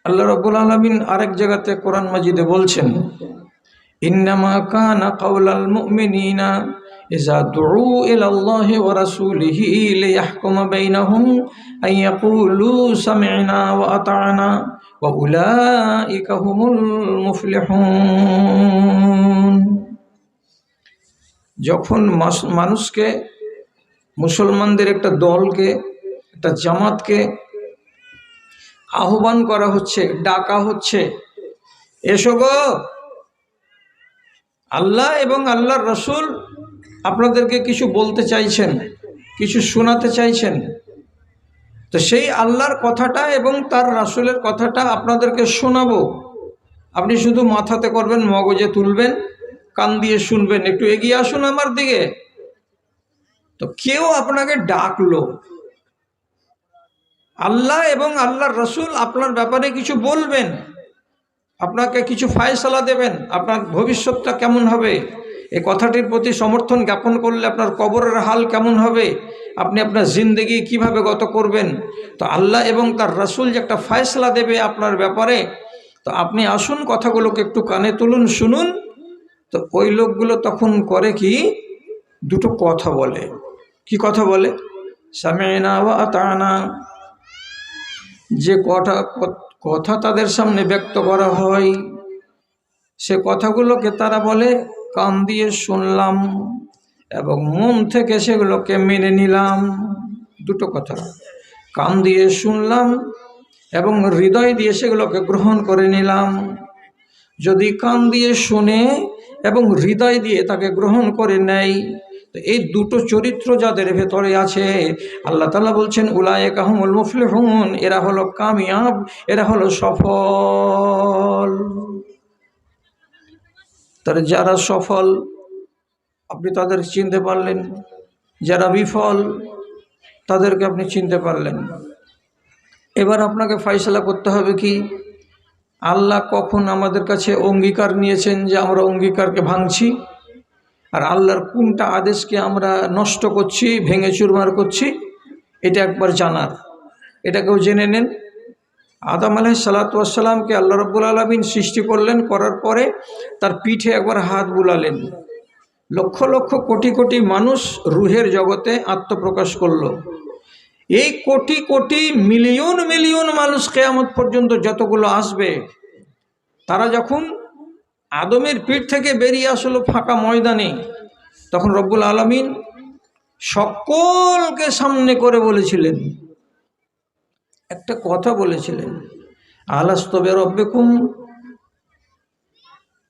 আল্লাহ রাব্বুল আলামিন আরেক জায়গাতে কোরআন মাজিদে বলছেন, ইন্নামা কানা কাওলাল মুমিনিনা ইযা দুউ ইলাল্লাহি ওয়া রাসূলিহি লিয়াহকুমা বাইনাহুম আইয়াকুলু সামি'না ওয়া আতা'না ওয়া উলাইকা হুমুল মুফলিহুন। যখন মানুষকে, মুসলমানদের একটা দলকে, একটা জামাতকে আহ্বান করা হচ্ছে, ডাকা হচ্ছে, এসো গো, আল্লাহ এবং আল্লাহর রসুল আপনাদেরকে কিছু বলতে চাইছেন, কিছু শোনাতে চাইছেন, তো সেই আল্লাহর কথাটা এবং তার রাসূলের কথাটা আপনাদেরকে শোনাবো। আপনি শুধু মাথাতে করবেন, মগজে তুলবেন, কান দিয়ে শুনবেন, একটু এগিয়ে আসুন আমার দিকে। তো কেউ আপনাকে ডাকলো, আল্লাহ এবং আল্লাহর রসুল আপনার ব্যাপারে কিছু বলবেন, আপনাকে কিছু ফায়সালা দেবেন, আপনার ভবিষ্যৎটা কেমন হবে, এই কথাটির প্রতি সমর্থন জ্ঞাপন করলে আপনার কবরের হাল কেমন হবে, আপনি আপনার জিন্দেগি কিভাবে গত করবেন। তো আল্লাহ এবং তার রসুল যে একটা ফায়সালা দেবে আপনার ব্যাপারে, তো আপনি আসুন, কথাগুলোকে একটু কানে তুলুন, শুনুন। তো ওই লোকগুলো তখন করে কি, দুটো কথা বলে। কি কথা বলে? সামি'না ওয়া আতা'না। যে কথা তাদের সামনে ব্যক্ত করা হয়, সে কথাগুলোকে তারা বলে কান দিয়ে শুনলাম এবং মন থেকে সেগুলোকে মেনে নিলাম। দুটো কথা, কান দিয়ে শুনলাম এবং হৃদয় দিয়ে সেগুলোকে গ্রহণ করে নিলাম। যদি কান দিয়ে শুনে এবং হৃদয় দিয়ে তাকে গ্রহণ করে নেয়, তো এই দুটো চরিত্র যাদের ভেতরে আছে, আল্লাহ তাআলা বলছেন উলাইকা হুমুল মুফলিহুন, এরা হলো কামিয়াব, এরা হলো সফল। তার যারা সফল আপনি তাদের চিনতে পারলেন, যারা বিফল তাদেরকে আপনি চিনতে পারলেন। এবার আপনাকে ফয়সালা করতে হবে কি, আল্লাহ কখন আমাদের কাছে অঙ্গীকার নিয়েছেন যে আমরা অঙ্গীকারকে ভাঙছি, আর আল্লাহর কোনটা আদেশকে আমরা নষ্ট করছি, ভেঙে চুরমার করছি, এটা একবার জানার, এটাকেও জেনে নেন। আদম আলাইহিসসালাতু ওয়াসসালামকে আল্লাহ রাব্বুল আলামিন সৃষ্টি করলেন, করার পরে তার পিঠে একবার হাত বুলালেন, লক্ষ লক্ষ কোটি কোটি মানুষ রুহের জগতে আত্মপ্রকাশ করলো। এই কোটি কোটি মিলিয়ন মিলিয়ন মানুষ কিয়ামত পর্যন্ত যতগুলো আসবে, তারা যখন আদমের পিঠ থেকে বেরিয়ে আসলো ফাঁকা ময়দানে, তখন রব্বুল আলামিন সকলকে সামনে করে বলেছিলেন, একটা কথা বলেছিলেন, আলাস্তু বিরাব্বিকুম।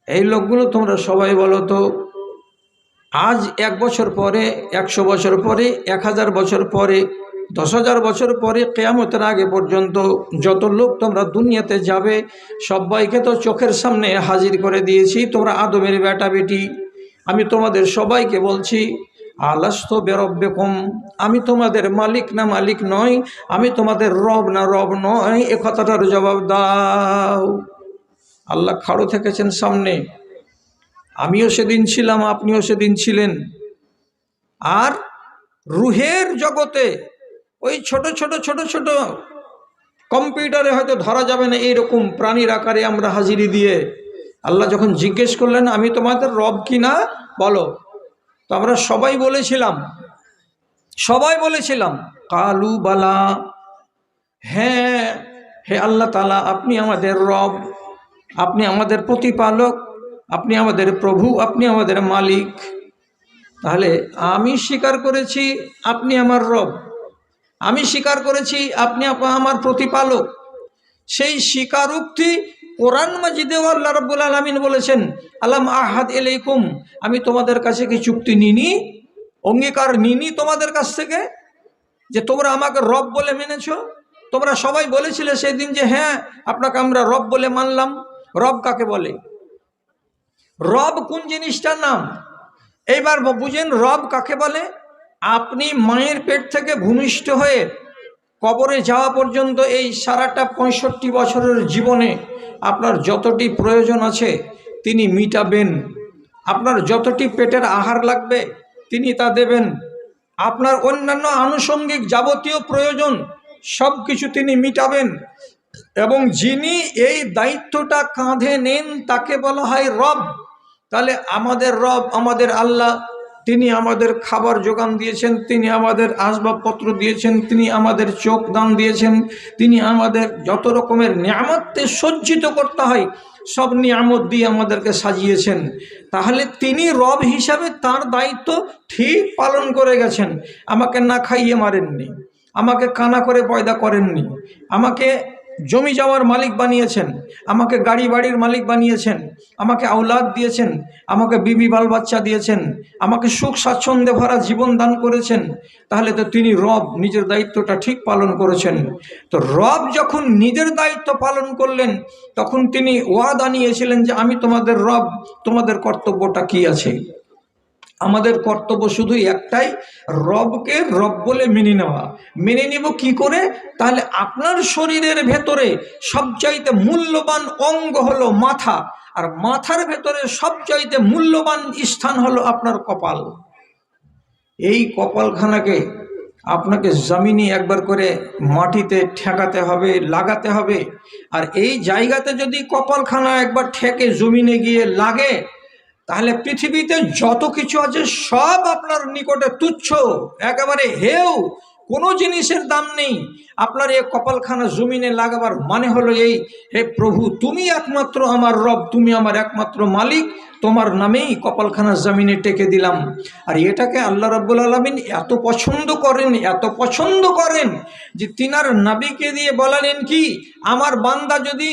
এই লোকগুলো তোমরা সবাই বলো তো, আজ 1 বছর পরে, 100 বছর পরে, 1000 বছর পরে, 10,000 বছর পরে, কিয়ামতের আগে পর্যন্ত যত লোক তোমরা দুনিয়াতে যাবে, সবাইকে তো চোখের সামনে হাজির করে দিয়েছি, তোমরা আদমের বেটা বেটি। আমি তোমাদের সবাইকে বলছি, আলাস্তু বিরাব্বিকুম, আমি তোমাদের মালিক না মালিক নয়, আমি তোমাদের রব না রব নয়, এ কথাটার জবাব দাও। আল্লাহ খাড়ো থেকেছেন সামনে, আমিও সেদিন ছিলাম, আপনিও সেদিন ছিলেন। আর রুহের জগতে ওই ছোট ছোট ছোট ছোট কম্পিউটারে হয়তো ধরা যাবে না এইরকম প্রাণীর আকারে আমরা হাজিরি দিয়ে, আল্লাহ যখন জিজ্ঞেস করলেন আমি তোমাদের রব কি না বলো, তো আমরা সবাই বলেছিলাম কালু বালা, হ্যাঁ হে আল্লাহ তাআলা, আপনি আমাদের রব, আপনি আমাদের প্রতিপালক, আপনি আমাদের প্রভু, আপনি আমাদের মালিক। তাহলে আমি স্বীকার করেছি আপনি আমার রব, আমি স্বীকার করেছি আপনি আমার প্রতিপালক। সেই স্বীকারোক্তি কোরআন মাজিদেও আল্লাহ রাব্বুল আলামিন বলেছেন, আলাম আহাদ ইলাইকুম, আমি তোমাদের কাছে কি চুক্তি নিনি, অঙ্গীকার নিনি তোমাদের কাছ থেকে, যে তোমরা আমাকে রব বলে মেনেছো। তোমরা সবাই বলেছিলে সেদিন যে হ্যাঁ আপনাকে আমরা রব বলে মানলাম। রব কাকে বলে? রব কোন জিনিসটার নাম? এইবার বুঝেন রব কাকে বলে। আপনি মায়ের পেট থেকে ভূমিষ্ঠ হয়ে কবরে যাওয়া পর্যন্ত এই সারাটা 65 বছরের জীবনে আপনার যতটি প্রয়োজন আছে তিনি মিটাবেন, আপনার যতটি পেটের আহার লাগবে তিনি তা দেবেন, আপনার অন্যান্য আনুষঙ্গিক যাবতীয় প্রয়োজন সব কিছু তিনি মিটাবেন। এবং যিনি এই দায়িত্বটা কাঁধে নেন তাকে বলা হয় রব। তাহলে আমাদের রব, আমাদের আল্লাহ, তিনি আমাদের খাবার যোগান দিয়েছেন, তিনি আমাদের আসবাবপত্র দিয়েছেন, তিনি আমাদের চোখ দান দিয়েছেন, তিনি আমাদের যত রকমের নিয়ামতকে সজ্জিত করতে হয় সব নিয়ামত দিয়ে আমাদেরকে সাজিয়েছেন। তাহলে তিনি রব হিসাবে তার দায়িত্ব ঠিক পালন করে গেছেন। আমাকে না খাইয়ে মারেননি, আমাকে কানা করে পয়দা করেননি, আমাকে জমি জমার মালিক বানিয়েছেন, আমাকে গাড়ি বাড়ির মালিক বানিয়েছেন, আমাকে আওলাদ দিয়েছেন, আমাকে বিবি বাল বাচ্চা দিয়েছেন, আমাকে সুখ স্বাচ্ছন্দ্যে ভরা জীবন দান করেছেন। তাহলে তো তিনি রব, নিজের দায়িত্বটা ঠিক পালন করেছেন। তো রব যখন নিজের দায়িত্ব পালন করলেন তখন তিনি ওয়াদা নিয়েছিলেন যে আমি তোমাদের রব, তোমাদের কর্তব্যটা কি আছে? আমাদের কর্তব্য শুধু একটাই, রবকে রব বলে মেনে নেওয়া। মেনে নিব কি করে? তাহলে আপনার শরীরের ভেতরে সবচাইতে মূল্যবান অঙ্গ হলো মাথা, আর মাথার ভেতরে সবচাইতে মূল্যবান স্থান হলো আপনার কপাল। এই কপালখানাকে আপনাকে জমিনে একবার করে মাটিতে ঠেকাতে হবে, লাগাতে হবে। আর এই জায়গাতে যদি কপালখানা একবার ঠেকে জমিনে গিয়ে লাগে, তাহলে পৃথিবীতে যত কিছু আছে সব আপনার নিকটে তুচ্ছ, একেবারে হেউ, কোনো জিনিসের দাম নেই। আপনার এই কপালখানা জমিনে লাগাবার মানে হলো এই, হে প্রভু তুমি একমাত্র আমার রব, তুমি আমার একমাত্র মালিক, তোমার নামেই কপালখানা জমিনে টেকে দিলাম। আর এটাকে আল্লাহ রাব্বুল আলামিন এত পছন্দ করেন, এত পছন্দ করেন যে তিনার নবীকে দিয়ে বলালেন কি, আমার বান্দা যদি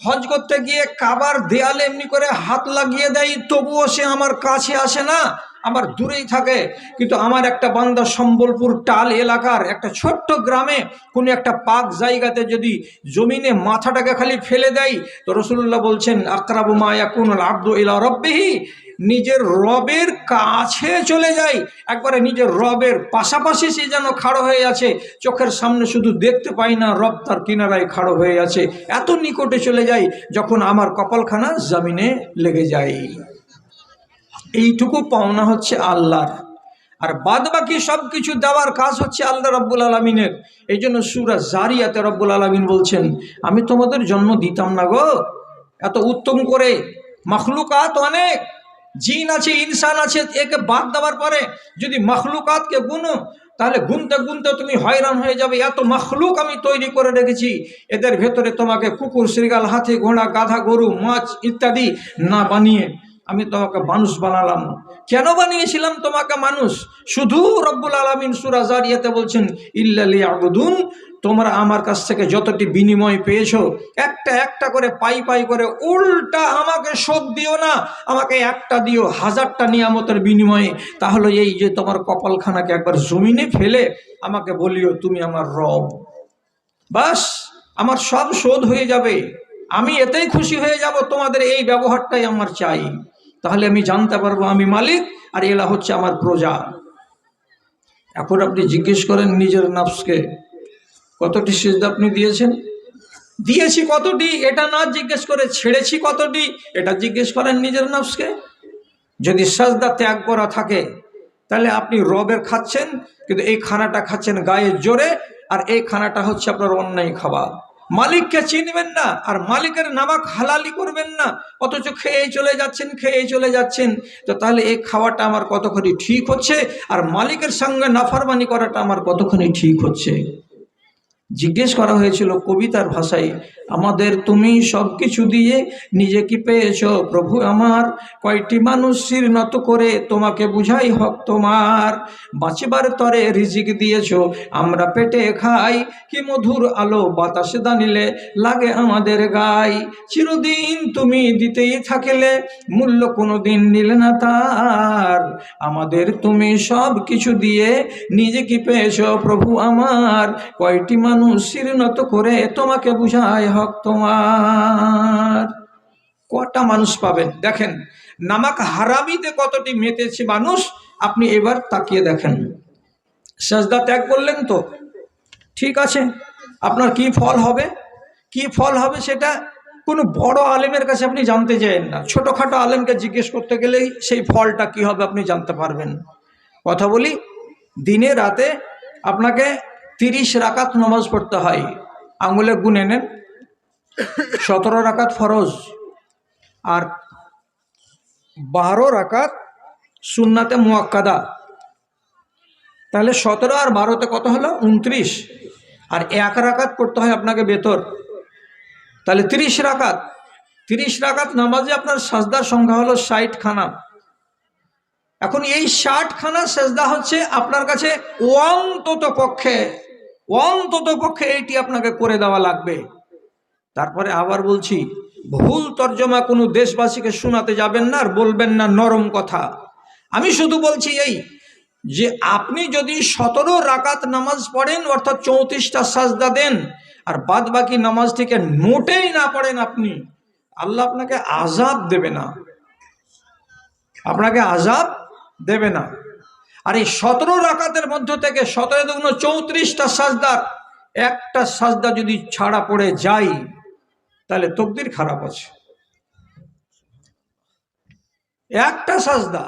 হজ করতে গিয়ে কাবার দেয়ালে এমনি করে হাত লাগিয়ে দেয় তবুও সে আমার কাছে আসে না, আমার দূরেই থাকে। কিন্তু আমার একটা বান্দা সম্বলপুর টাল এলাকার একটা ছোট্ট গ্রামে কোনো একটা পাক জায়গাতে যদি জমিনে মাথাটাকে খালি ফেলে দেয়, তো রাসূলুল্লাহ বলছেন আকরাবু মা ইয়াকুনুল আবদু ইলা রাব্বিহি, নিজের রবের কাছে চলে যায়, একবারে নিজের রবের পাশাপাশি সে যেন খাড়ো হয়ে আছে, চোখের সামনে শুধু দেখতে পাই না, রব তার কিনারায় খাড়ো হয়ে আছে, এত নিকটে চলে যায় যখন আমার কপালখানা জমিনে লেগে যায়। এইটুকু পাওনা হচ্ছে আল্লাহর, আর বাদ বাকি সব কিছু দেওয়ার কাজ হচ্ছে আল্লাহ রাব্বুল আলামিনের। এই জন্য সূরা জারিয়াতে রাব্বুল আলামিন বলছেন আমি তোমাদের জন্ম দিতাম না গো এত উত্তম করে, মখলুকাত অনেক, জিন আছে, ইনসান আছে, একে বাদ দেওয়ার পরে যদি মখলুকাতকে গুনো তাহলে গুনতে গুনতে তুমি হয়রান হয়ে যাবে। এত মখলুক আমি তৈরি করে রেখেছি, এদের ভেতরে তোমাকে কুকুর, শৃগাল, হাতি, ঘোড়া, গাধা, গরু, মাছ ইত্যাদি না বানিয়ে আমি তোমাকে মানুষ বানালাম। কেন বানিয়েছিলাম তোমাকে মানুষ? শুধু রব্বুল আলামিন সূরা জারিয়াতে বলছেন ইল্লা লিয়াবুদুন, তোমরা আমার কাছ থেকে যতটি বিনিময় পেয়েছো একটা একটা করে পাই পাই করে উল্টা আমাকে শোধ দিও না, আমাকে একটা দিও হাজারটা নিয়ামতের বিনিময়ে। তাহলে এই যে তোমার কপালখানাকে একবার জমিনে ফেলে আমাকে বলিও তুমি আমার রব, বাস আমার সব শোধ হয়ে যাবে, আমি এতেই খুশি হয়ে যাব, তোমাদের এই ব্যবহারটাই আমার চাই। তাহলে আমি জানতে পারবো আমি মালিক আর এলা হচ্ছে আমার প্রজা। এখন আপনি জিজ্ঞেস করেন নিজের নফসকে কতটি সিজদা আপনি দিয়েছেন? দিয়েছি কতটি এটা না জিজ্ঞেস করে ছেড়েছি কতটি এটা জিজ্ঞেস করেন নিজের নফসকে। যদি সাজদা ত্যাগ করা থাকে তাহলে আপনি রবের খাচ্ছেন, কিন্তু এই খানাটা খাচ্ছেন গায়ের জোরে, আর এই খানাটা হচ্ছে আপনার অন্যায় খাবার। মালিককে চিনবেন না আর মালিকের নামাক হালালি করবেন না, অথচ খেয়ে চলে যাচ্ছেন, খেয়ে চলে যাচ্ছেন। তো তাহলে এই খাওয়াটা আমার কতখানি ঠিক হচ্ছে, আর মালিকের সঙ্গে নাফরমানি করাটা আমার কতখানি ঠিক হচ্ছে? জিজ্ঞেস করা হয়েছিল কবিতার ভাষায়, আমাদের তুমি সব কিছু দিয়ে নিজে কি পেয়েছ প্রভু আমার, কয়টি মানুষ শির নত করে তোমাকে বুঝাই হক তোমার, বাঁচিবার তরে রিজিক দিয়েছ আমরা পেটে খাই, কি মধুর আলো বাতাসে দানিলে লাগে আমাদের গায়ে, চিরদিন তুমি দিতেই থাকিলে মূল্য কোনো দিন নিলে না তার, আমাদের তুমি সব কিছু দিয়ে নিজে কি পেয়েছ প্রভু আমার, কয়টি মানুষ শির নত করে তোমাকে বুঝায় হক তোমার। কটা মানুষ পাবেন দেখেন, নামাক হারামিতে কতটি মেতেছে মানুষ, আপনি এবার তাকিয়ে দেখেন। সাজদা ত্যাগ করলেন তো ঠিক আছে, আপনার কি ফল হবে? কি ফল হবে সেটা কোনো বড় আলেমের কাছে আপনি জানতে চাইেন না, ছোটোখাটো আলেমকে জিজ্ঞেস করতে গেলেই সেই ফলটা কি হবে আপনি জানতে পারবেন। কথা বলি, দিনে রাতে আপনাকে 30 রাকাত নামাজ পড়তে হয়, আঙুলে গুনে নেন, 17 রাকাত ফরজ আর 12 রাকাত সুন্নাতে মুআক্কাদা। তাহলে 17 আর 12তে কত হলো? 29। আর 1 রাকাত পড়তে হয় আপনাকে বেতর, তাহলে 30 রাকাত। 30 রাকাত নামাজে আপনার সাজদার সংখ্যা হলো 60 খানা। এখন এই 60 খানা সেজদা হচ্ছে আপনার কাছে অন্তত পক্ষে এইটি আপনাকে করে দেওয়া লাগবে। তারপরে আবার বলছি, ভুল তর্জমা কোনো দেশবাসীকে শোনাতে যাবেন না আর বলবেন না নরম কথা। আমি শুধু বলছি এই যে আপনি যদি 17 রাকাত নামাজ পড়েন, অর্থাৎ 34টা সাজদা দেন, আর বাদ বাকি নামাজ থেকে মোটেই না পড়েন, আপনি আল্লাহ আপনাকে আযাব দেবে না, আপনাকে আযাব দেবে না। আর এই 17 রাকাতের মধ্য থেকে 17 দুগুণ 34টা সাজদার একটা সাজদা যদি ছাড়া পড়ে যায়, তাহলে তকদির খারাপ আছে। একটা সাজদা।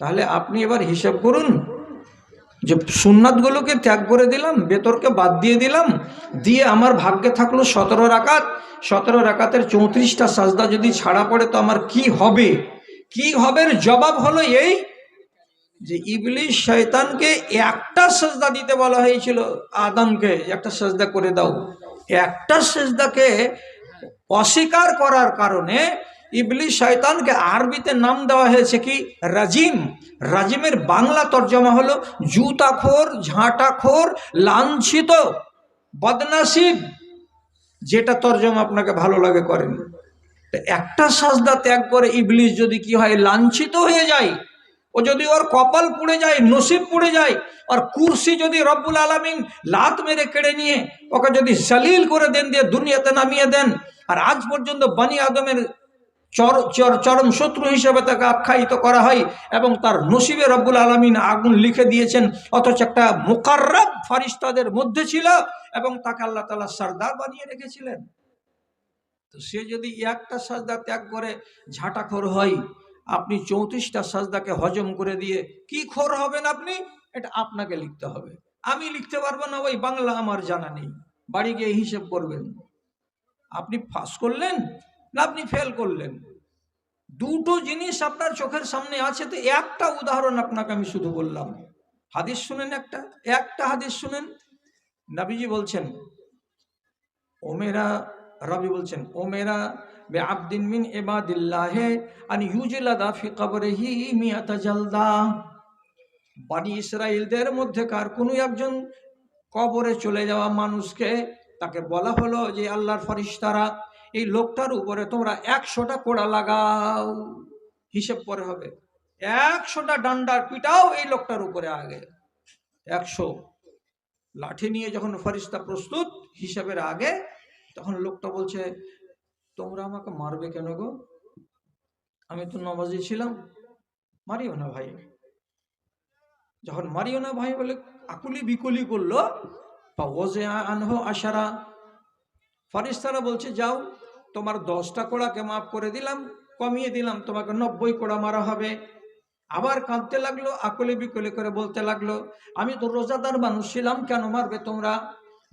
তাহলে আপনি এবার হিসাব করুন যে সুন্নাতগুলোকে ত্যাগ করে দিলাম, বেতরকে বাদ দিয়ে দিলাম, দিয়ে আমার ভাগ্যে থাকলো 17 রাকাত। 17 রাকাতের 34টা সাজদা যদি ছাড়া পড়ে তো আমার কি হবে? কি হবে? জবাব হলো এই যে ইবলিস শয়তানকে একটা সাজদা দিতে বলা হয়েছিল, আদমকে একটা সাজদা করে দাও। একটা সাজদাকে অস্বীকার করার কারণে ইবলিস শয়তানকে আরবিতে নাম দেওয়া হয়েছে কি? রাজিম। রাজিমের বাংলা তর্জমা হলো জুতাখোর, ঝাঁটাখোর, লাঞ্ছিত, বদনসিব। যেটা তর্জমা আপনাকে ভালো লাগে করেন। একটা সাজদা ত্যাগ করে ইবলিস যদি কি হয়? লাঞ্ছিত হয়ে যায়। ও যদি ওর কপাল পুড়ে যায়, নসিব পুড়ে যায়, আর কুরসি যদি রব্বুল আলামিন লাত মেরে কেড়ে নিয়ে ওকে যদি জালিল করে দেন, দিয়ে দুনিয়াতে নামিয়ে দেন, আর আজ পর্যন্ত বনি আদমের চরম শত্রু হিসেবে তাকে আখ্যায়িত করা হয়, এবং তার নসিবে রব্বুল আলামিন আগুন লিখে দিয়েছেন, অথচ একটা মুকাররব ফারিস্তাদের মধ্যে ছিল এবং তাকে আল্লাহ তাআলা সরদার বানিয়ে রেখেছিলেন। তো সে যদি একটা সাজদা ত্যাগ করে ঝাঁটাখোর হয়, আপনি 34টা সাজদাকে হজম করে দিয়ে কি খোর হবেন আপনি? এটা আপনাকে লিখতে হবে, আমি লিখতে পারবো না। ওই বাংলা আমার জানা নেই, বাড়ি গিয়ে হিসেব করবেন। আপনি পাস করলেন না আপনি ফেল করলেন, দুটো জিনিস আপনার চোখের সামনে আছে। তো একটা উদাহরণ আপনাকে আমি শুধু বললাম। হাদিস শুনেন, একটা হাদিস শুনেন। নবীজি বলছেন, রবি বলছেন, ওমেরা বে আবদিন মিন ইবাদিল্লাহে আন ইউজলাদা ফি কবরিহি মিয়াতা জালদা। বনি ইসরাইলদের মধ্যেকার কোনো একজন কবরে চলে যাওয়া মানুষকে তাকে বলা হলো যে আল্লাহর ফেরেশতারা, এই লোকটার উপরে তোমরা 100টা কোড়া লাগাও। হিসেব পরে হবে, 100টা ডান্ডার পিটাও এই লোকটার উপরে। আগে 100 লাঠি নিয়ে যখন ফেরেশতা প্রস্তুত হিসাবের আগে, তখন লোকটা বলছে, তোমরা আমাকে মারবে কেন গো? আমি তো নামাজি ছিলাম, মারিও না ভাই। যখন মারিও না ভাই বলে আকুলি বিকুলি করলো, আশারা, ফারিস্তারা বলছে, যাও তোমার 10টা কোড়াকে মাফ করে দিলাম, কমিয়ে দিলাম, তোমাকে 90 কোড়া মারা হবে। আবার কাঁদতে লাগলো, আকুলি বিকুলি করে বলতে লাগলো, আমি তো রোজাদার মানুষ ছিলাম, কেন মারবে তোমরা?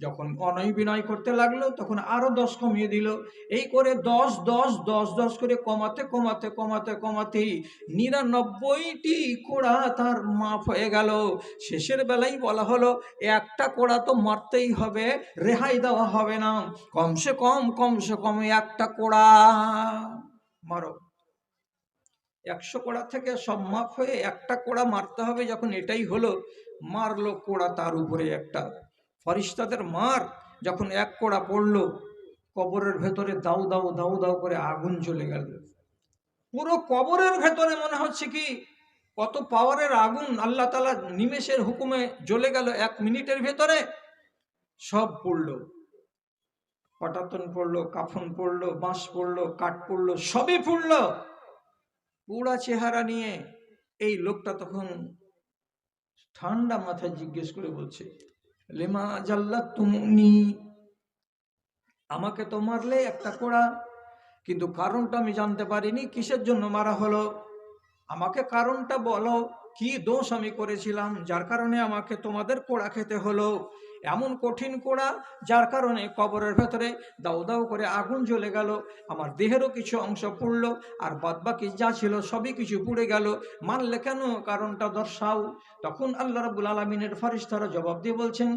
যখন অনয় বিনয় করতে লাগলো, তখন আরো 10 কমিয়ে দিল। এই করে 10 10 10 10 করে কমাতে কমাতে কমাতে কমাতেই 99টি কোড়া তার মাফ হয়ে গেল। শেষের বেলায় বলা হলো, একটা কোড়া তো মারতেই হবে, রেহাই দেওয়া হবে না, কমসে কম একটা কোড়া মারো। 100 কোড়া থেকে সব মাফ হয়ে একটা কোড়া মারতে হবে যখন এটাই হলো, মারলো কোড়া তার উপরে একটা। ফেরেশতাদের মার যখন এক কোড়া পড়লো, কবরের ভেতরে দাউ দাউ দাউ দাউ করে আগুন জ্বলে গেল। পুরো কবরের ভেতরে মনে হচ্ছে কি কত পাওয়ারের আগুন, আল্লাহ তাআলা নিমেষের হুকুমে জ্বলে গেল 1 মিনিটের ভেতরে। সব পড়লো, পটাতন পড়লো, কাফন পড়লো, বাঁশ পড়লো, কাঠ পড়লো, সবই পড়লো। পুরা চেহারা নিয়ে এই লোকটা তখন ঠান্ডা মাথায় জিজ্ঞেস করে বলছে, লেমা জাল্লাত তুমনি, আমাকে তো মারলে একটা কোড়া, কিন্তু কারণটা আমি জানতে পারিনি, কিসের জন্য মারা হলো? আমাকে কারণটা বলো, কি দোষ আমি করেছিলাম যার কারণে আমাকে তোমাদের কোড়া খেতে হলো? এমন কঠিন কোড়া যার কারণে কবরের ভেতরে দাউ দাউ করে আগুন জ্বলে গেল, আমার দেহেরও কিছু অংশ পুড়ল, আর বাদবাকি যা ছিল সবই কিছু পুড়ে গেল। মানলে কেন? কারণটা দর্শাও। তখন আল্লাহ রাব্বুল আলামিনের ফেরেশতারা জবাব দিয়ে বলছেন,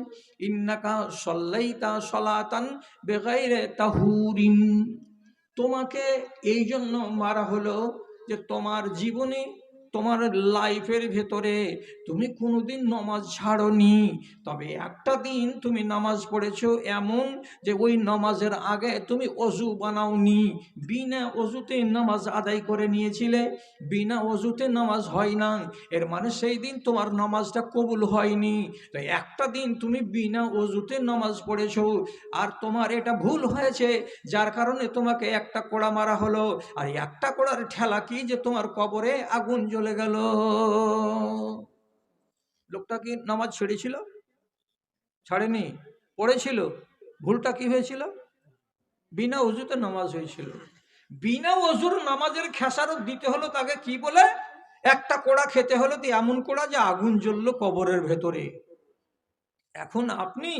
ইন্নাকা সাল্লাইতা সালাতান বিগাইরি তাহুরিন, তোমাকে এই জন্য মারা হলো যে তোমার জীবনে, তোমার লাইফের ভেতরে তুমি কোনোদিন নামাজ ছাড়োনি, তবে একটা দিন তুমি নামাজ পড়েছো এমন যে ওই নামাজের আগে তুমি অজু বানাওনি, বিনা অজুতে নামাজ আদায় করে নিয়েছিলে, বিনা অজুতে নামাজ হয় না, এর মানে সেই দিন তোমার নামাজটা কবুল হয়নি। তো একটা দিন তুমি বিনা অজুতে নামাজ পড়েছো, আর তোমার এটা ভুল হয়েছে, যার কারণে তোমাকে একটা কোড়া মারা হলো। আর একটা কোড়ার ঠেলা কি যে তোমার কবরে আগুন জ্বলে গেল। লোকটা কি নামাজ ছেড়েছিল? ছাড়েনি, পড়েছিল। ভুলটা কি হয়েছিল? বিনা অজুতে নামাজ হয়েছিল। বিনা অজুর নামাজের খেসারত দিতে হলো তাকে কি বলে? একটা কোড়া খেতে হলো, তো এমন কোড়া যে আগুন জ্বললো কবরের ভেতরে। এখন আপনি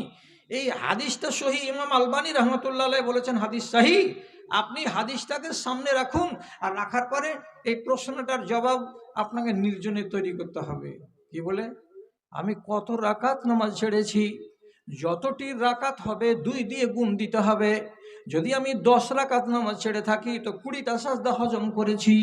এই হাদিসটা সহি, ইমাম আলবানী রহমতুল্লাহ আলাইহি বলেছেন হাদিস সহি, আপনি হাদিসটাকে সামনে রাখুন, আর রাখার পরে এই প্রশ্নটার জবাব আপনাকে নির্জনে তৈরি করতে হবে। কি বলে? আমি কত রাকাত নামাজ ছেড়েছি, যতটি রাকাত হবে 2 দিয়ে গুণ দিতে হবে। যদি আমি 10 রাকাত নামাজ ছেড়ে থাকি তো 20টা সাজদা হজম করেছি।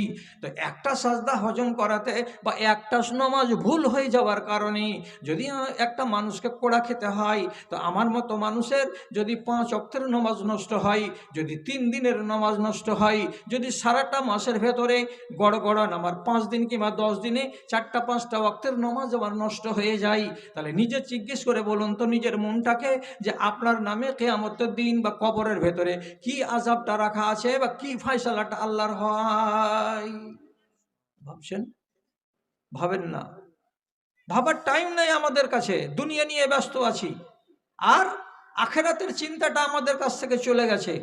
তো একটা সাজদা হজম করাতে বা একটা নামাজ ভুল হয়ে যাওয়ার কারণে যদি একটা মানুষকে কোড়া খেতে হয়, তো আমার মতো মানুষের যদি 5 ওয়াক্তের নামাজ নষ্ট হয়, যদি 3 দিনের নামাজ নষ্ট হয়, যদি সারাটা মাসের ভেতরে গড় আমার 5 দিন কিংবা 10 দিনে 4টা-5টা ওয়াক্তের নামাজ আমার নষ্ট হয়ে যায়, তাহলে নিজে জিজ্ঞেস করে বলুন তো নিজের মনটাকে, যে আপনার নামে কিয়ামতের দিন বা কবরের ভেতরে কি আযাবটা রাখা আছে বা কি ফয়সালাটা আল্লাহর হয়? ভাবছেন? ভাবেন না। ভাবার টাইম নাই আমাদের কাছে, দুনিয়া নিয়ে ব্যস্ত আছি, আর আখেরাতের চিন্তাটা আমাদের কাছ থেকে চলে গেছে।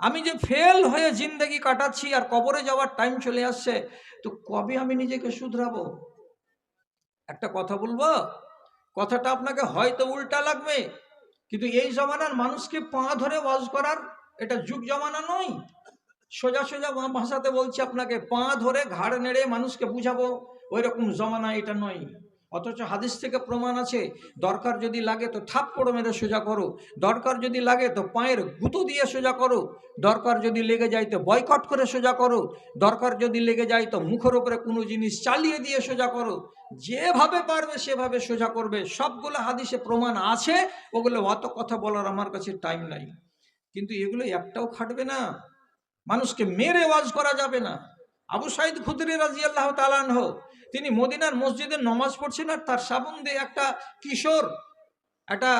আমি যে ফেল হয়ে জিন্দেগি কাটাচ্ছি আর কবরে যাওয়ার টাইম চলে আসছে, তো কবে আমি নিজেকে শুধরাবো? একটা কথা বলবো, কথাটা আপনাকে হয়তো উল্টা লাগবে, কিন্তু এই জমানার মানুষকে পা ধরে ওয়াজ করার এটা যুগ জমানা নয়। সোজা সোজা ভাষাতে বলছি আপনাকে, পা ধরে ঘাড় নেড়ে মানুষকে বুঝাবো ওই রকম জমানা এটা নয়। অথচ হাদিস থেকে প্রমাণ আছে, দরকার যদি লাগে তো থাপ্পড় মেরে সোজা করো, দরকার যদি লাগে তো পায়ের গুঁতো দিয়ে সোজা করো, দরকার যদি লেগে যায় তো বয়কট করে সোজা করো, দরকার যদি লেগে যায় তো মুখের উপরে কোনো জিনিস চালিয়ে দিয়ে সোজা করো, যেভাবে পারবে সেভাবে সোজা করবে। সবগুলো হাদিসে প্রমাণ আছে, ওগুলো অত কথা বলার আমার কাছে টাইম নাই। কিন্তু এগুলো একটাও খাটবে না, মানুষকে মেরে ওয়াজ করা যাবে না। আবু সাঈদ খুদরি রাদিয়াল্লাহু তাআলা আনহু, তিনি মদিনার মসজিদে নামাজ পড়ছেন, আর তার সামনে দিয়ে একটা কিশোর, একটা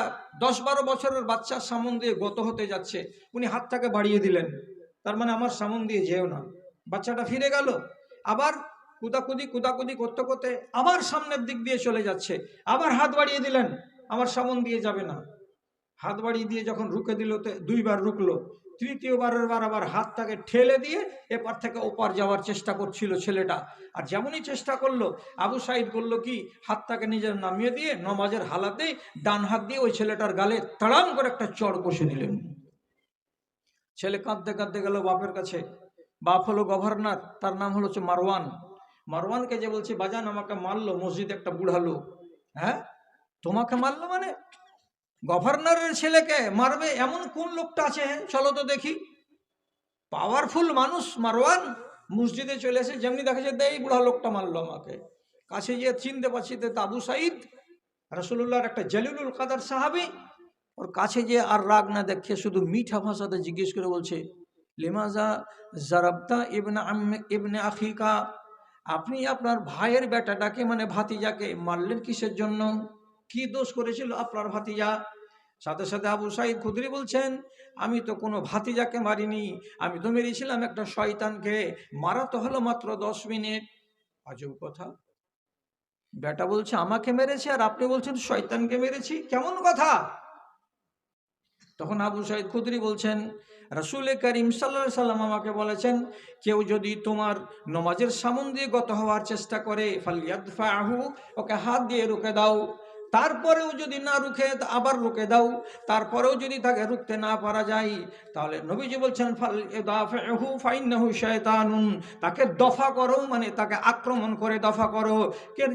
10-12 বছরের বাচ্চার সামনে দিয়ে গত হতে যাচ্ছে। উনি হাতটাকে বাড়িয়ে দিলেন, তার মানে আমার সামনে দিয়ে যেও না। বাচ্চাটা ফিরে গেল, আবার কুদাকুদি করতে করতে আবার সামনের দিক দিয়ে চলে যাচ্ছে, আবার হাত বাড়িয়ে দিলেন, আমার সামনে দিয়ে যাবে না। হাত বাড়িয়ে দিয়ে যখন রুকে দিল, 2বার রুকলো, তৃতীয়বারের বার আবার হাতটাকে ঠেলে দিয়ে এপার থেকে ওপার যাওয়ার চেষ্টা করছিল ছেলেটা। আর যেমনই চেষ্টা করলো, আবু সাঈদ করলো কি, হাতটাকে নিজের নামিয়ে দিয়ে নমাজের হালাতে ডান হাত দিয়ে ওই ছেলেটার গালে তাড়াম করে একটা চড় কষে দিলেন। ছেলে কাঁদতে কাঁদতে গেল বাপের কাছে। বাপ হলো গভর্নর, তার নাম হলো মারওয়ান। মারওয়ানকে যে বলছে, বাজান আমাকে মারলো, মসজিদে একটা বুড়া লোক। হ্যাঁ, তোমাকে মারলো মানে? গভর্নরের ছেলেকে মারবে এমন কোন লোকটা আছে? চলো তো দেখি। পাওয়ারফুল মানুষ মারওয়ান মসজিদে চলে এসে যেমনি দেখেছে, এই বুড়া লোকটা মারলো আমাকে। কাছে গিয়ে চিনতে পারছি তো আবু সাঈদ, রাসূলুল্লাহর একটা জলিলুল কাদার সাহাবী। ওর কাছে যে আর রাগ না দেখে শুধু মিঠা ভাষাতে জিজ্ঞেস করে বলছে, লিমাজা জারাবতা ইবনে আখিকা, আপনি আপনার ভাইয়ের বেটাটাকে মানে ভাতিজাকে মারলেন কিসের জন্য? কি দোষ করেছিল আপনার ভাতিজা? সাথে সাথে আবু সাঈদ খুদরি বলছেন, আমি তো কোনো ভাতিজাকে মারিনি, আমি তো মেরেছিলাম একটা শয়তানকে। মারা তো হলো মাত্র 10 মিনিট। আজব কথা, বেটা বলছে আমাকে মেরেছে আর আপনি বলছেন শয়তানকে মেরেছি, কেমন কথা? তখন আবু সাঈদ খুদরি বলছেন, রাসূল করিম সাল্লাল্লাহু আলাইহি সাল্লাম আমাকে বলেছেন, কেউ যদি তোমার নমাজের সামনে দিয়ে গত হওয়ার চেষ্টা করে, ফালিয়াদফাহু, ওকে হাত দিয়ে রুকে দাও। তারপরেও যদি না রুখে আবার রুখে দাও, তারপরেও যদি তাকে রুখতে না পারা যায়, তাহলে নবীজি বলছেন ফালইদাফিহু ফাইন্নাহু শায়তানুন, তাকে দফা করো, মানে তাকে আক্রমণ করে দফা করো।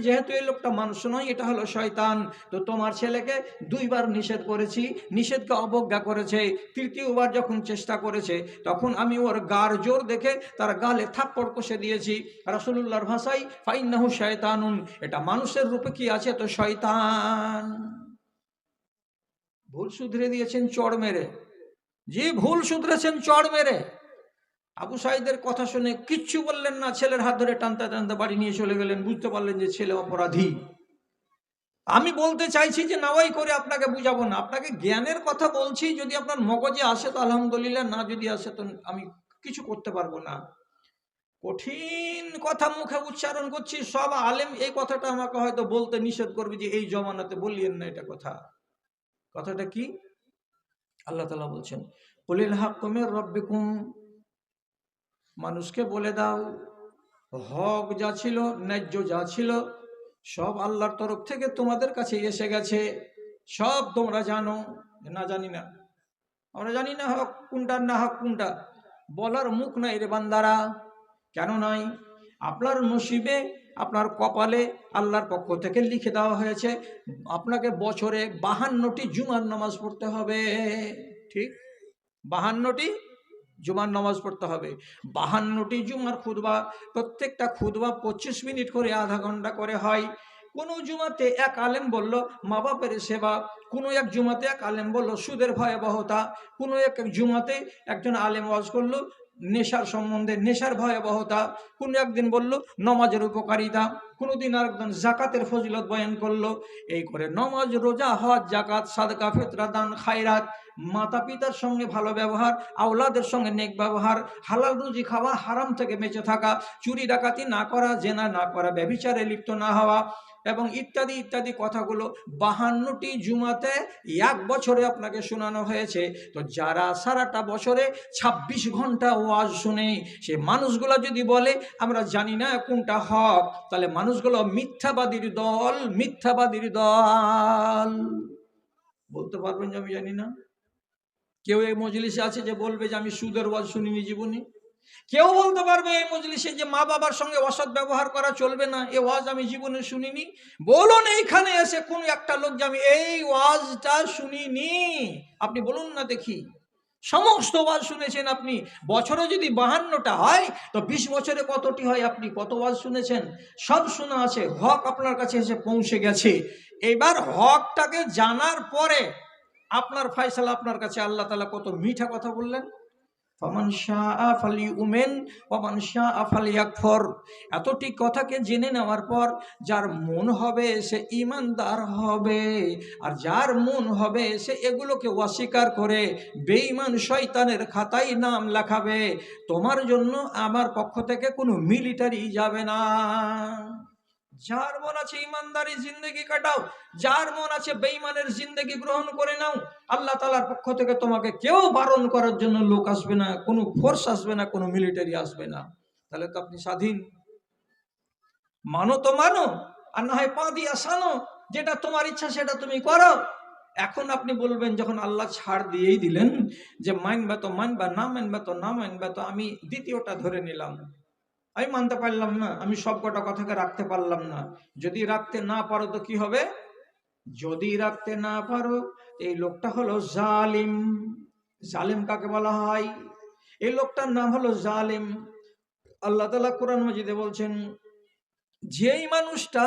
যেহেতু এই লোকটা মানুষ নয়, এটা হলো শয়তান। তো তোমার ছেলেকে 2বার নিষেধ করেছি, নিষেধকে অবজ্ঞা করেছে, 3য়বার যখন চেষ্টা করেছে তখন আমি ওর গার জোর দেখে তার গালে থাপ্পড় কষে দিয়েছি। রাসূলুল্লাহর ভাষায় ফাইন্নাহু শায়তানুন, এটা মানুষের রূপে কি আছে, তো শয়তান। ভুল শুধরে দিয়েছেন চড় মেরে, জি ভুল শুধরেছেন চড় মেরে। আবু সাঈদের কথা শুনে কিচ্ছু বললেন না, ছেলের হাত ধরে টানতে টানতে বাড়ি নিয়ে চলে গেলেন, বুঝতে পারলেন যে ছেলে অপরাধী। আমি বলতে চাইছি যে নাওয়াই করে আপনাকে বুঝাবো না, আপনাকে জ্ঞানের কথা বলছি। যদি আপনার মগজে আসে তো আলহামদুলিল্লাহ, না যদি আসে তো আমি কিছু করতে পারবো না। কঠিন কথা মুখে উচ্চারণ করছি, সব আলেম এই কথাটা আমাকে হয়তো বলতে নিষেধ করবে যে এই জমানাতে বলিয়েন না এটা কথা। কথাটা কি? আল্লাহ তাআলা বলছেন কুলিল হাক্কু মির রাব্বিকুম, মানুষকে বলে দাও হক যা ছিল, ন্যায্য যা ছিল, সব আল্লাহর তরফ থেকে তোমাদের কাছে এসে গেছে, সব তোমরা জানো। না জানি না, আমরা জানি না হক কোনটা না হক কোনটা, বলার মুখ নাই রে বান্দারা। কেন নাই? আপনার নসিবে, আপনার কপালে আল্লাহর পক্ষ থেকে লিখে দেওয়া হয়েছে আপনাকে বছরে 52টি জুমার নামাজ পড়তে হবে। ঠিক, 52টি জুমার নামাজ পড়তে হবে। 52টি জুমার খুতবা, প্রত্যেকটা খুতবা 25 মিনিট করে, আধা ঘন্টা করে হয়। কোনো জুমাতে এক আলেম বলল মা বাপের সেবা, কোনো এক জুমাতে এক আলেম বলল সুদের ভয়াবহতা, কোনো এক জুমাতে একজন আলেম ওয়াজ করলো নেশার সম্বন্ধে, নেশার ভয়াবহতা, কোনো একদিন বলল নমাজের উপকারিতা, কোনো দিন আরেকজন জাকাতের ফজিলত বয়ান করলো। এই করে নমাজ, রোজা, হজ, জাকাত, সাদকা, ফিতরা, দান, খায়রাত, মাতা পিতার সঙ্গে ভালো ব্যবহার, আওলাদের সঙ্গে নেক ব্যবহার, হালাল রুজি খাওয়া, হারাম থেকে বেঁচে থাকা, চুরি ডাকাতি না করা, জেনা না করা, ব্যভিচারে লিপ্ত না হওয়া, এবং ইত্যাদি ইত্যাদি কথাগুলো 52টি জুমাতে 1 বছরে আপনাকে শোনানো হয়েছে। তো যারা সারাটা বছরে 26 ঘন্টা ওয়াজ শুনে, সে মানুষগুলো যদি বলে আমরা জানি না কোনটা হক, তাহলে মানুষগুলো মিথ্যাবাদীর দল, মিথ্যাবাদীর দল। বলতে পারবেন যে আমি জানি না? কেউ এই মজলিসে আছে যে বলবে যে আমি সুদের ওয়াজ শুনিনি জীবনে? কেউ বলতে পারবে এই মজলিসে যে মা বাবার সঙ্গে অসৎ ব্যবহার করা চলবে না, এ ওয়াজ আমি জীবনে শুনিনি? বলুন এইখানে এসে কোন একটা লোক যে আমি এই ওয়াজটা শুনিনি, আপনি বলুন না দেখি। সমস্ত ওয়াজ শুনেছেন আপনি। বছরে যদি 52টা হয় তো 20 বছরে কতটি হয়? আপনি কত ওয়াজ শুনেছেন? সব শোনা আছে, হক আপনার কাছে এসে পৌঁছে গেছে। এবার হকটাকে জানার পরে আপনার ফয়সালা আপনার কাছে। আল্লাহ তাআলা কত মিঠা কথা বললেন, ফামান শাআ ফালিউমিন ওয়া মান শাআ ফালিয়াকফুর। এতটি কথাকে জেনে নেওয়ার পর যার মন হবে সে ঈমানদার হবে, আর যার মন হবে সে এগুলোকে অস্বীকার করে বেঈমান শয়তানের খাতায় নাম লেখাবে। তোমার জন্য আমার পক্ষ থেকে কোনো মিলিটারি যাবে না। যার মন আছে ইমানদারি জিন্দেগি কাটাও, যার মন আছে বেঈমানের জিন্দেগি গ্রহণ করে নাও। আল্লাহ তাআলার পক্ষ থেকে তোমাকে কেউ বারণ করার জন্য লোক আসবে না, কোনো ফোর্স আসবে না, কোনো মিলিটারি আসবে না। তাহলে তো আপনি স্বাধীন। মানো তো মানো, আর না হয় পা দিয়া সানো, যেটা তোমার ইচ্ছা সেটা তুমি করো। এখন আপনি বলবেন যখন আল্লাহ ছাড় দিয়েই দিলেন যে মানবা তো মানবা, না মানবা তো না মানবা, তো আমি দ্বিতীয়টা ধরে নিলাম, আমি মানতে পারলাম না, আমি সব কটা কথাকে রাখতে পারলাম না। যদি রাখতে না পারো তো কি হবে? যদি রাখতে না পারো, এই লোকটা হলো জালিম। জালিম কাকে বলা হয়? এই লোকটার নাম হলো জালিম। আল্লাহ তাআলা কোরআন মাজিদে বলছেন, যেই মানুষটা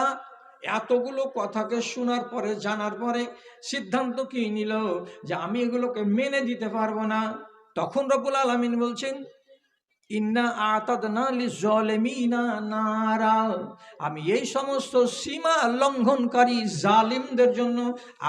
এতগুলো কথাকে শোনার পরে, জানার পরে সিদ্ধান্ত কি নিল যে আমি এগুলোকে মেনে দিতে পারবো না, তখন রব্বুল আলামিন বলছেন ইন্না আতাদনা লিজ্জালিমিনা নারা, আমি এই সমস্ত সীমা লঙ্ঘনকারী জালিমদের জন্য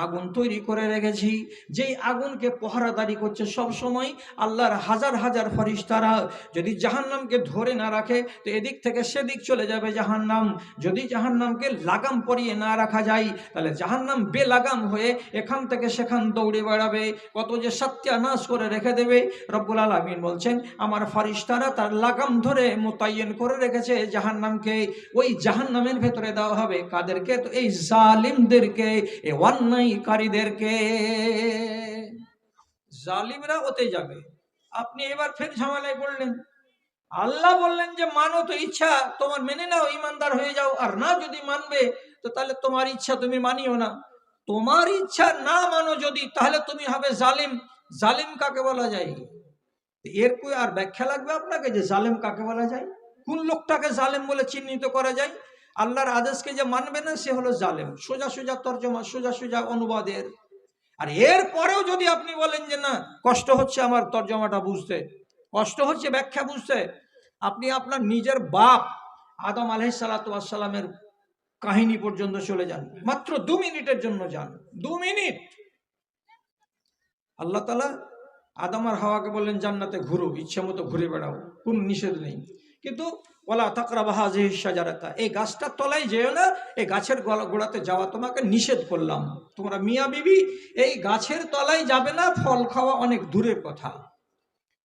আগুন তৈরি করে রেখেছি, যেই আগুনকে পহরাদারি করছে সব সময় আল্লাহর হাজার হাজার ফেরেশতারা। যদি জাহান্নামকে ধরে না রাখে তো এদিক থেকে সেদিক চলে যাবে জাহান্নাম। যদি জাহান্নামকে লাগাম পরিয়ে না রাখা যায় তাহলে জাহান্নাম বেলাগাম হয়ে এখান থেকে সেখান দৌড়ে বেড়াবে, কত যে সত্যানাশ করে রেখে দেবে। রব্বুল আলামিন বলছেন আমার ফেরেশতারা তার লাগাম ধরে মোতায়েন করে রেখেছে জাহান্নামকে। ওই জাহান্নামের ভেতরে দেওয়া হবে কাদেরকে? তো এই জালিমদেরকে, এই অন্যায়কারীদেরকে। জালিমরা ওতে যাবে। আপনি এবার ফের ঝামেলায় পড়লেন। আল্লাহ বললেন যে মানো তো, ইচ্ছা তোমার মেনে নাও, ইমানদার হয়ে যাও, আর না যদি মানবে তো তাহলে তোমার ইচ্ছা তুমি মানিও না। তোমার ইচ্ছা না মানো যদি, তাহলে তুমি হবে জালিম। জালিম কাকে বলা যায়? এর কই আর ব্যাখ্যা লাগবে আপনাকে যে জালেম কাকে বলা যায়? কোন লোকটাকে জালেম বলে চিহ্নিত করা যায়? আল্লাহর আদেশকে যে মানবে না সে হলো জালেম। সোজা সোজা তর্জমা, সোজা সোজা অনুবাদের। আর এর পরেও যদি আপনি বলেন যে না, কষ্ট হচ্ছে আমার তর্জমাটা বুঝতে, কষ্ট হচ্ছে ব্যাখ্যা বুঝতে, আপনি আপনার নিজের বাপ আদম আলাইহিসসালাতু ওয়াস সালামের কাহিনী পর্যন্ত চলে যান, মাত্র 2 মিনিটের জন্য যান, 2 মিনিট। আল্লাহ তাআলা আদম আর হাওয়াকে বললেন জান্নাতে ঘুরো, ইচ্ছা মতো ঘুরে বেড়াও, কোন নিষেধ নেই। কিন্তু ওয়ালা তাকরাবা হাযিহিশ শাজারাতা, এই গাছটার তলায় যেও না, এই গাছের গোড়াতে যাওয়া তোমাকে নিষেধ করলাম। তোমরা মিয়া বিবি এই গাছের তলায় যাবে না, ফল খাওয়া অনেক দূরের কথা,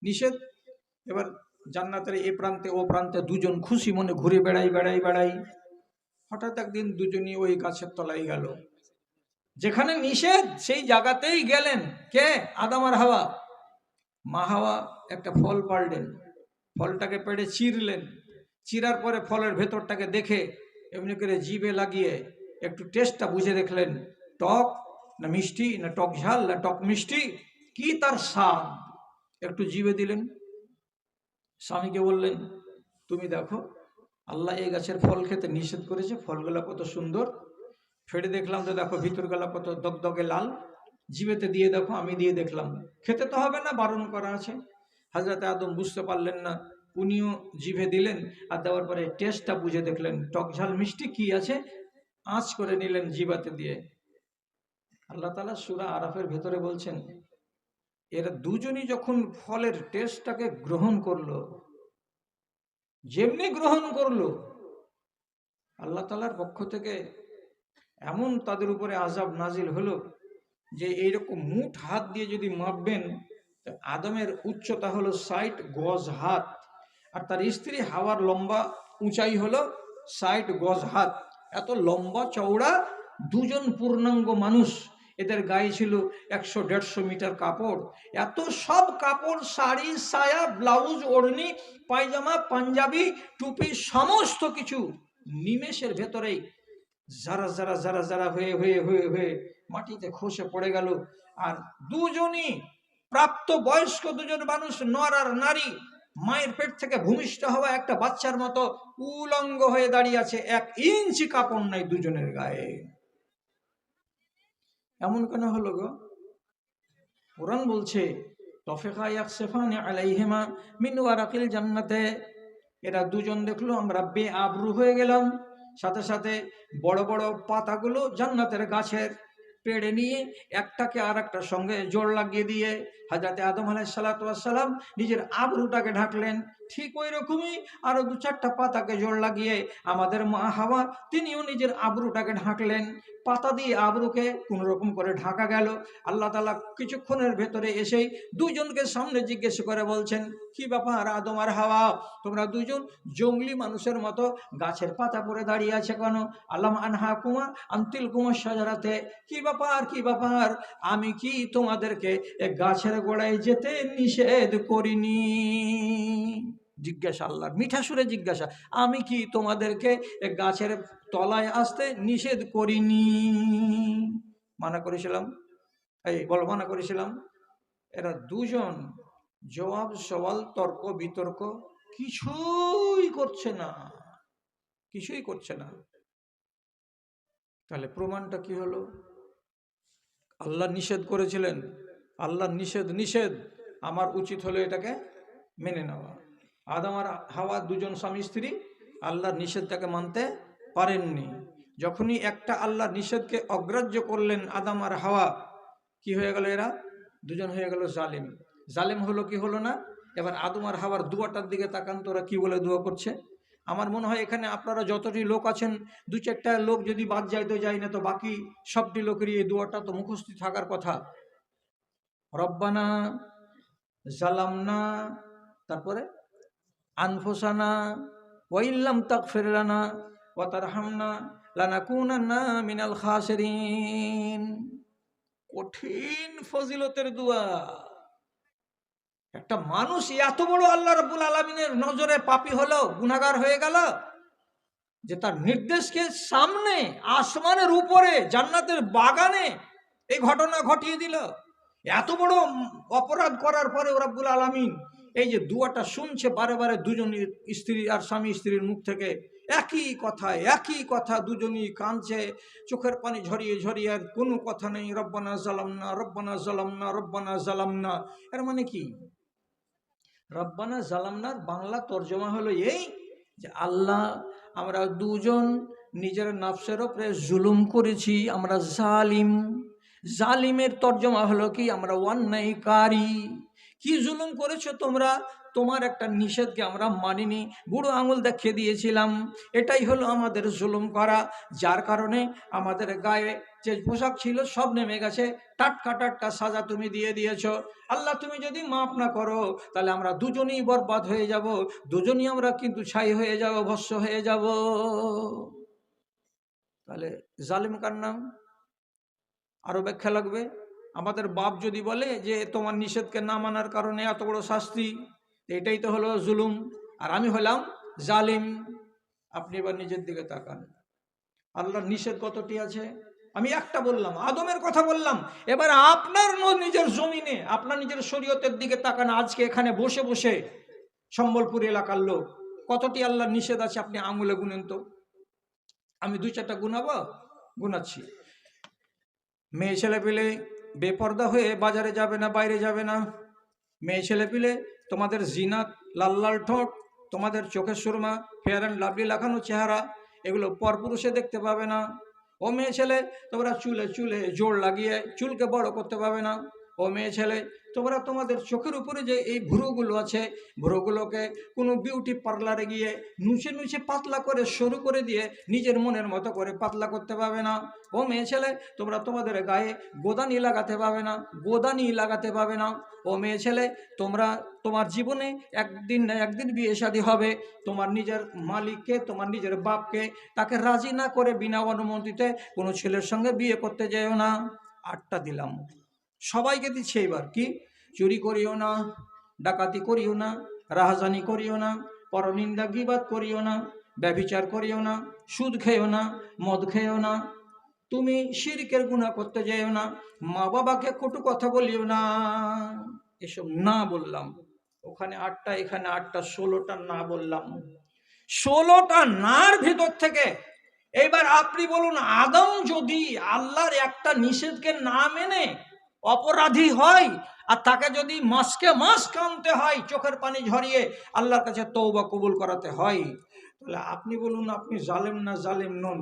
নিষেধ। এবার জান্নাতের এ প্রান্তে ও প্রান্তে দুজন খুশি মনে ঘুরে বেড়াই। হঠাৎ একদিন দুজনই ওই গাছের তলায় গেল, যেখানে নিষেধ সেই জায়গাতেই গেলেন। কে? আদম আর হাওয়া। মা হাওয়া একটা ফল পাড়লেন, ফলটাকে পেড়ে চিরলেন, চিরার পরে ফলের ভেতরটাকে দেখে এমনি করে জিভে লাগিয়ে একটু টেস্টটা বুঝে দেখলেন, টক না মিষ্টি, না টক ঝাল, না টক মিষ্টি, কি তার স্বাদ। একটু জিভে দিলেন, স্বামীকে বললেন তুমি দেখো আল্লাহ এই গাছের ফল খেতে নিষেধ করেছে, ফলগুলা কত সুন্দর, ফেড়ে দেখলাম তো দেখো ভিতরগুলা কত দগদগে লাল, জিভেতে দিয়ে দেখো, আমি দিয়ে দেখলাম, খেতে তো হবে না, বারণ করা আছে। হযরত আদম বুঝতে পারলেন না, উনিও জিভে দিলেন, আর দেওয়ার পরে টেস্টটা বুঝে দেখলেন টক ঝাল মিষ্টি কি আছে, আঁচ করে নিলেন জিভাতে দিয়ে। আল্লাহ তাআলা সূরা আরাফের ভেতরে বলছেন, এরা দুজনই যখন ফলের টেস্টটাকে গ্রহণ করলো, যেমনি গ্রহণ করলো, আল্লাহ তাআলার পক্ষ থেকে এমন তাদের উপরে আযাব নাজিল হলো যে এইরকম মুঠ হাত দিয়ে যদি মাপবেন, আদমের উচ্চতা হলো 60 গজ হাত, আর তার স্ত্রী হাওয়ার লম্বা উঁচাই হলো 60 গজ হাত। এত লম্বা চওড়া দুজন পূর্ণাঙ্গ মানুষ, এদের গায়ে ছিল 100-150 মিটার কাপড়। এত সব কাপড়, শাড়ি, সায়া, ব্লাউজ, ওড়নি, পায়জামা, পাঞ্জাবি, টুপি, সমস্ত কিছু নিমেষের ভেতরেই যারা যারা যারা যারা হয়ে হয়ে হয়ে হয়ে মাটিতে খসে পড়ে গেল। আর দুজনই প্রাপ্ত বয়স্ক, দুজন মানুষ, নর আর নারী, মায়ের পেট থেকে ভূমিষ্ঠ হওয়া একটা বাচ্চার মতো উলঙ্গ হয়ে দাঁড়িয়ে আছে, 1 ইঞ্চি কাপড় নাই দুজনের গায়ে। এমন কেন হলো গো? কোরআন বলছে তফিকা ইয়াকসিফানি আলাইহিমা মিন ওয়ারাকিল জান্নাতে, এরা দুজন দেখলো আমরা বেআবরু হয়ে গেলাম, সাথে সাথে বড় বড় পাতাগুলো জান্নাতের গাছের পেড়ে নিয়ে একটাকে আর একটার সঙ্গে জোড় লাগিয়ে দিয়ে হযরত আদম আলাইহিসসালাতু ওয়াস সালাম নিজের আবরুটাকে ঢাকলেন। ঠিক ওই রকমই আরো 2-4টা পাতাকে জোড় লাগিয়ে আমাদের মা হাওয়া তিনিও নিজের আবরুটাকে ঢাকলেন। পাতা দিয়ে আবরুকে কোন রকম করে ঢাকা গেল। আল্লাহ তাআলা কিছুক্ষণের ভেতরে এসেই দুজনকে সামনে জিজ্ঞেস করে বলছেন, কি ব্যাপার আদম আর হাওয়া, তোমরা দুজন জঙ্গলি মানুষের মতো গাছের পাতা পরে দাঁড়িয়ে আছে কেন? আল্লাম আনহা কুমা আনতিল কুমার সাজারাতে, কি ব্যাপার কি ব্যাপার, আমি কি তোমাদেরকে গাছের গোড়ায় যেতে নিষেধ করিনি? জিজ্ঞাসা, আল্লাহর মিঠা সুরে জিজ্ঞাসা, আমি কি তোমাদেরকে গাছের তলায় আসতে নিষেধ করিনি? মানা করেছিলাম? এই বলো, মানা করেছিলাম? এরা দুজন জবাব সওয়াল তর্ক বিতর্ক কিছুই করছে না, কিছুই করছে না। তাহলে প্রমাণটা কি হলো? আল্লাহ নিষেধ করেছিলেন, আল্লাহ নিষেধ, আমার উচিত হলো এটাকে মেনে নেওয়া। আদম আর হাওয়া দুজন স্বামী স্ত্রী আল্লাহর নিষেধটাকে মানতে পারেননি। যখনই একটা আল্লাহর নিষেধকে অগ্রাহ্য করলেন আদম আর হাওয়া, কি হয়ে গেল? এরা দুজন হয়ে গেল জালিম। জালিম হলো কি হলো না? এবার আদম আর হাওয়ার দুয়াটার দিকে তাকান তো, ওরা কি বলে দোয়া করছে। আমার মনে হয় এখানে আপনারা যতটি লোক আছেন, 2-4টা লোক যদি বাদ যায় তো যায় না, তো বাকি সবটি লোকেরই এই দোয়াটা তো মুখস্থ থাকার কথা। রব্বানা জালামনা, তারপরে আনফুসানা ওয়া ইল্লাম তাগফির লানা ওয়া তারহামনা লানাকুনান্না মিনাল খাসিরিন। কঠিন ফজিলতের দোয়া। একটা মানুষ এত বড় আল্লাহ রাব্বুল আলামিনের নজরে পাপী হলো, গুনাহগার হয়ে গেল, যে তার নির্দেশকে সামনে আসমানের উপরে জান্নাতের বাগানে এই ঘটনা ঘটিয়ে দিল। এত বড় অপরাধ করার পরে রাব্বুল আলামিন এই যে দুয়াটা শুনছে বারে বারে, দুজন স্ত্রী আর স্বামী স্ত্রীর মুখ থেকে একই কথা, দুজনই কাঁদছে, চোখের পানি ঝরিয়ে ঝরিয়ে, আর কোনো কথা নেই, রব্বানা জালামনা রব্বানা জালামনা রব্বানা জালামনা। এর মানে কি? রব্বানা জালামনার বাংলা তর্জমা হলো এই যে আল্লাহ, আমরা দুজন নিজের নফসের উপরে জুলুম করেছি, আমরা জালিম। জালিমের তর্জমা হলো কি? আমরা অন্যায়কারী। কি জুলুম করেছো তোমরা? তোমার একটা নিষেধকে আমরা মানিনি, বুড়ো আঙুল দেখিয়ে দিয়েছিলাম, এটাই হলো আমাদের জুলুম করা, যার কারণে আমাদের গায়ে যে পোশাক ছিল সব নেমে গেছে, টাটকা টাটকা সাজা তুমি দিয়ে দিয়েছো। আল্লাহ, তুমি যদি মাফ না করো তাহলে আমরা দুজনেই বরবাদ হয়ে যাব, দুজনই আমরা কিন্তু ছাই হয়ে যাব, ভস্ম হয়ে যাব। তাহলে জালিম কার নাম? আরো ব্যাখ্যা লাগবে। আমাদের বাপ যদি বলে যে তোমার নিষেধকে না মানার কারণে এত বড় শাস্তি, এটাই তো হলো জুলুম, আর আমি হলাম জালিম। আপনি এবার নিজের দিকে তাকান, আল্লাহর নিষেধ কতটি আছে? আমি একটা বললাম, আদমের কথা বললাম। এবার আপনার নিজের জমিনে, আপনার নিজের শরীয়তের দিকে তাকান। আজকে এখানে বসে বসে সম্বলপুর এলাকার লোক, কতটি আল্লাহর নিষেধ আছে আপনি আঙুলে গুনেন তো। আমি 2-4টা গুনাবো, গুনাচ্ছি। মেয়ে ছেলে পেলে বেপর্দা হয়ে বাজারে যাবে না, বাইরে যাবে না। মেয়ে ছেলে পেলে তোমাদের জিনাত, লাল লাল ঠোঁট, তোমাদের চোখের সুরমা, ফেয়ার অ্যান্ড লাভলি লাগানো চেহারা, এগুলো পরপুরুষে দেখতে পাবে না। ও মেয়ে ছেলে, তোমরা চুলে চুলে জোর লাগিয়ে চুলকে বড় করতে পাবে না। ও মেয়ে ছেলে, তোমরা তোমাদের চোখের উপরে যে এই ভ্রুগুলো আছে, ভ্রুগুলোকে কোনো বিউটি পার্লারে গিয়ে নুচে নুচে পাতলা করে সরু করে দিয়ে নিজের মনের মতো করে পাতলা করতে পাবে না। ও মেয়ে ছেলে, তোমরা তোমাদের গায়ে গোদানি লাগাতে পাবে না, গোদানি লাগাতে পাবে না। ও মেয়ে ছেলে, তোমরা তোমার জীবনে একদিন না একদিন বিয়ে শাদী হবে, তোমার নিজের মালিককে, তোমার নিজের বাপকে, তাকে রাজি না করে বিনা অনুমতিতে কোনো ছেলের সঙ্গে বিয়ে করতে যেও না। 8টা দিলাম, সবাইকে দিচ্ছে। এবার কি? চুরি করিও না, ডাকাতি করিও না, রাহাজানি করিও না, পরনিন্দা গীবাত করিও না, ব্যভিচার করিও না, সুদ খেও না, মদ খেও না, তুমি শিরকের গুনাহ করতে যেও না, মা বাবাকে কটু কথা বলিও না। এসব না বললাম। ওখানে 8টা, এখানে 8টা, 16টা না বললাম। 16টা নার ভিতর থেকে এবার আপনি বলুন, আদম যদি আল্লাহর একটা নিষেধকে না মেনে অপরাধী হয়, আর তাকে যদি মাসকে মাস কাঁদতে হয়, চোখের পানি ঝরিয়ে আল্লাহর কাছে তওবা কবুল করাতে হয়, তাহলে আপনি বলুন, আপনি জালেম না জালেম নন?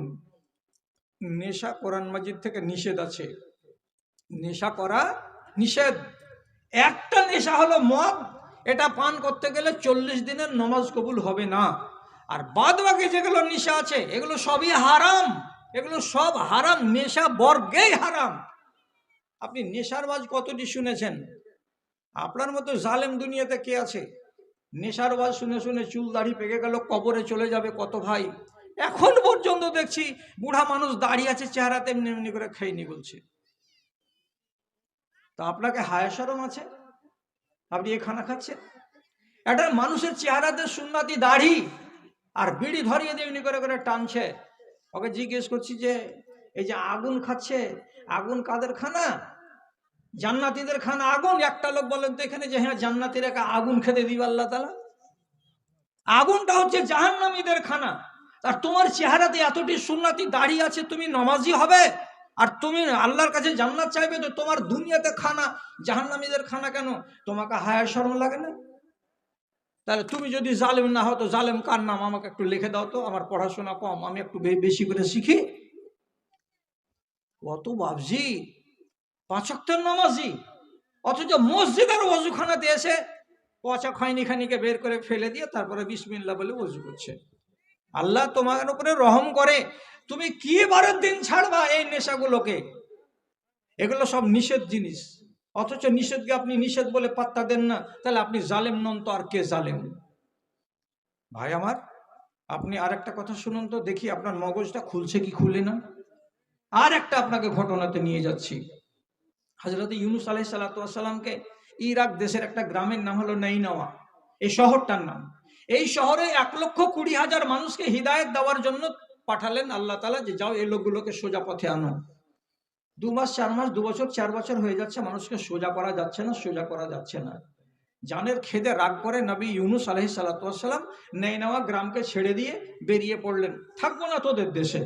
নেশা কোরআন মাজিদ থেকে নিষেধ আছে, নেশা করা নিষেধ। একটা নেশা হলো মদ, এটা পান করতে গেলে 40 দিনের নমাজ কবুল হবে না। আর বাদ বাকি যেগুলো নেশা আছে এগুলো সবই হারাম, এগুলো সব হারাম, নেশা বর্গেই হারাম। আপনি নেশার বাজ কতটি শুনেছেন? আপনার মতো জালেম দুনিয়াতে কে আছে? নেশার বাজ শুনে শুনে চুল দাড়ি পেকে গেল, কবরে চলে যাবে কত ভাই। এখন পর্যন্ত দেখছি বুড়া মানুষ দাঁড়িয়ে আছে, চেহারাতে এমনি এমনি করে খাইনি বলছে। তা আপনাকে হায়া শরম আছে? আপনি এ খানা খাচ্ছেন? একটা মানুষের চেহারাতে সুন্নতি দাড়ি আর বিড়ি ধরিয়ে দিয়ে এমনি করে করে টানছে। ওকে জিজ্ঞেস করছি যে এই যে আগুন খাচ্ছে, আগুন কাদের খানা? জান্নাতীদের খানা আগুন। একটা লোক বলেন তো এখানে যে হ্যাঁ জান্নাতীরা আগুন খেতে দিবে আল্লাহ তাআলা? আগুনটা হচ্ছে জাহান্নামীদের খানা। আর তোমার চেহারাতে এতটি সুন্নতি দাড়ি আছে, তুমি নমাজি হবে আর তুমি আল্লাহর কাছে জান্নাত চাইবে, তো তোমার দুনিয়াতে খানা জাহান্নামীদের খানা কেন? তোমাকে হায়া শরম লাগে না? তাহলে তুমি যদি জালেম না হও তো জালেম কার নাম আমাকে একটু লিখে দাও তো, আমার পড়াশোনা কম, আমি একটু বেশি করে শিখি। কত বাবজি 5 ওয়াক্তের নামাজি, অথচ মসজিদের ওযুখানাতে এসে পচা খয়নি খানিকে বের করে ফেলে দিয়ে তারপরে বিসমিল্লাহ বলে ওযু করছে। আল্লাহ তোমার উপরে রহম করে, তুমি কি বারের দিন ছাড়বা এই নেশাগুলোকে? এগুলো সব নিষেধ জিনিস, অথচ নিষেধকে আপনি নিষেধ বলে পাত্তা দেন না। তাহলে আপনি জালেম নন তো আর কে জালেম? ভাই আমার, আপনি আর একটা কথা শুনুন তো দেখি আপনার মগজটা খুলছে কি খুলে না। আর একটা আপনাকে ঘটনাতে নিয়ে যাচ্ছি। হযরত ইউনূস আলাইহিস সালামকে ইরাক দেশের একটা গ্রামের নাম হলো নাইনাওয়া, এই শহরটার নাম। এই শহরে 1,20,000 মানুষকে হিদায়াত দেওয়ার জন্য পাঠালেন আল্লাহ তাআলা, যে যাও এই লোকগুলোকে সোজা পথে আনো। 2 মাস 4 মাস 2 বছর 4 বছর হয়ে যাচ্ছে, মানুষকে সোজা করা যাচ্ছে না, সোজা করা যাচ্ছে না। জানের খেদে রাগ করে নবী ইউনূস আলাইহিস সালাম নাইনাওয়া গ্রামকে ছেড়ে দিয়ে বেরিয়ে পড়লেন, থাকবো না তোদের দেশে।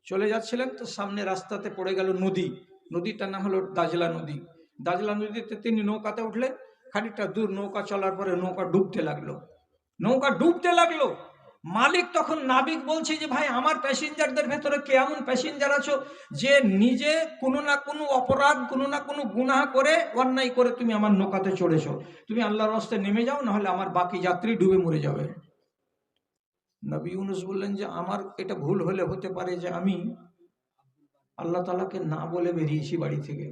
চলে যাচ্ছিলেন তো সামনে রাস্তাতে পড়ে গেল নদী। নদীটার নাম হলো দাজলা নদী। দাজলা নদীতে তিনি নৌকাতে উঠলেন। খানিকটা দূর নৌকা চলার পরে নৌকা ডুবতে লাগলো। নৌকা ডুবতে লাগলো। মালিক তখন নাবিক বলছে যে ভাই, আমার প্যাসেঞ্জারদের ভেতরে কে এমন প্যাসেঞ্জার আছো যে নিজে কোনো না কোনো অপরাধ, কোনো না কোনো গুনাহ করে, অন্যায় করে তুমি আমার নৌকাতে চড়েছো, তুমি আল্লাহর রাস্তায় নেমে যাও, নাহলে আমার বাকি যাত্রী ডুবে মরে যাবে। নবী ইউনূস বললেন যে আমার এটা ভুল হলে হতে পারে যে আমি আল্লাহ তাআলাকে না বলে বেরিয়েছি বাড়ি থেকে।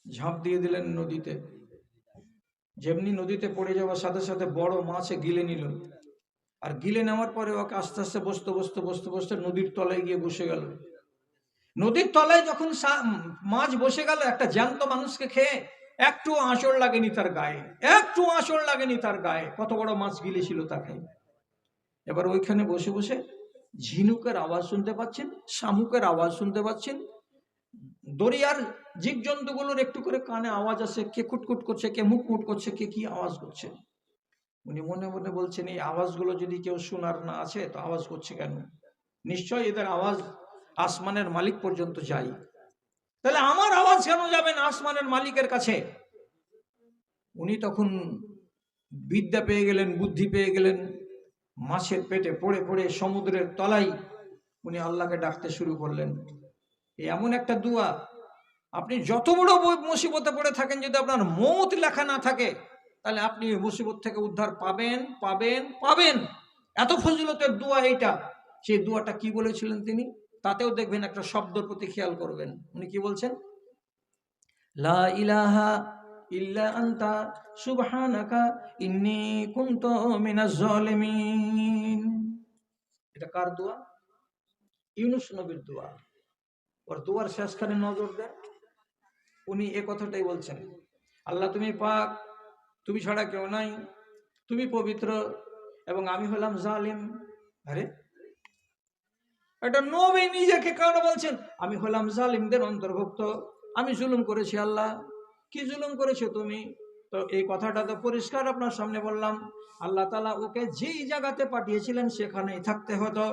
ঝাঁপ দিয়ে দিলেন নদীতে। যেমনি নদীতে পড়ে যাওয়ার সাথে সাথে বড় মাছে গিলে নিল। আর গিলে নেওয়ার পরে ওকে আস্তে আস্তে বসতে বসতে বসতে বসতে নদীর তলায় গিয়ে বসে গেল। নদীর তলায় যখন মাছ বসে গেল, একটা জ্যান্ত মানুষকে খেয়ে একটু আঁচড় লাগেনি তার গায়ে, একটু আঁচড় লাগেনি তার গায়ে, কত বড় মাছ গিলেছিল তাকে। এবার ওইখানে বসে বসে ঝিনুকের আওয়াজ শুনতে পাচ্ছেন, শামুকের আওয়াজ শুনতে পাচ্ছেন, দরিয়ার জীবজন্তুগুলোর একটু করে কানে আওয়াজ আসে, কে কুটকুট করছে, কে মুটমুট করছে, কে কি আওয়াজ করছে। উনি মনে মনে বলছেন, এই আওয়াজগুলো যদি কেউ শোনার না আছে তো আওয়াজ করছে কেন? নিশ্চয় এদের আওয়াজ আসমানের মালিক পর্যন্ত যায়, তাহলে আমার আওয়াজ কেন যাবে না আসমানের মালিকের কাছে? উনি তখন বিদ্যা পেয়ে গেলেন, বুদ্ধি পেয়ে গেলেন। মাছের পেটে পড়ে পড়ে সমুদ্রের তলায় উনি আল্লাহকে ডাকতে শুরু করলেন। এমন একটা দুয়া, আপনি যত বড় মুসিবতে পড়ে থাকেন, যদি আপনার মৌত লেখা না থাকে, তাহলে আপনি মুসিবত থেকে উদ্ধার পাবেন পাবেন পাবেন। এত ফজিলতের দোয়া এইটা। সেই দোয়াটা কি বলেছিলেন তিনি, তাতেও দেখবেন একটা শব্দের প্রতি খেয়াল করবেন। উনি কি বলছেন? লা ইলাহা ইল্লা আনতা সুবহানাকা ইন্নী কুনতু মিনাজ জালিমিন। এটা কার দোয়া? ইউনূস নবীর দোয়া। ওর দোয়ার শেষখানে নজর দেন, উনি এ কথাটাই বলছেন, আল্লাহ তুমি পাক, তুমি ছাড়া কেউ নাই, তুমি পবিত্র, এবং আমি হলাম জালিম। আরে এটা নবী নিজেকে কেন বলছেন? আমি হলাম জালিমদের অন্তর্ভুক্ত, আমি জুলুম করেছি। আল্লাহ, কি জুলুম করেছো তুমি? তো এই কথাটা তো পরিষ্কার আপনার সামনে বললাম। আল্লাহ তাআলা ওকে যেই জায়গাতে পাঠিয়েছিলেন সেখানেই থাকতে হতো।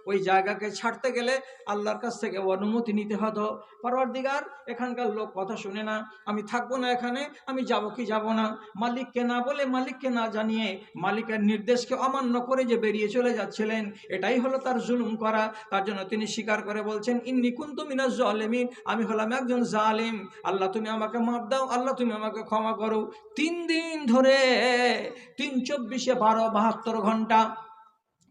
ওই জায়গাকে ছাড়তে গেলে আল্লাহর কাছ থেকে অনুমতি নিতে হতো। পরওয়ারদিগার, এখানকার লোক কথা শুনে না, আমি থাকবো না এখানে, আমি যাব কি যাব না, মালিককে না বলে, মালিককে না জানিয়ে, মালিকের নির্দেশকে অমান্য করে যে বেরিয়ে চলে যাচ্ছিলেন, এটাই হলো তার জুলুম করা। তার জন্য তিনি স্বীকার করে বলছেন, ইন্নী কুনতু মিনাজ জালিমিন, আমি হলাম একজন জালিম। আল্লাহ তুমি আমাকে মাফ দাও, আল্লাহ তুমি আমাকে ক্ষমা করো। 3 দিন ধরে 3 24 12 72 ঘন্টা,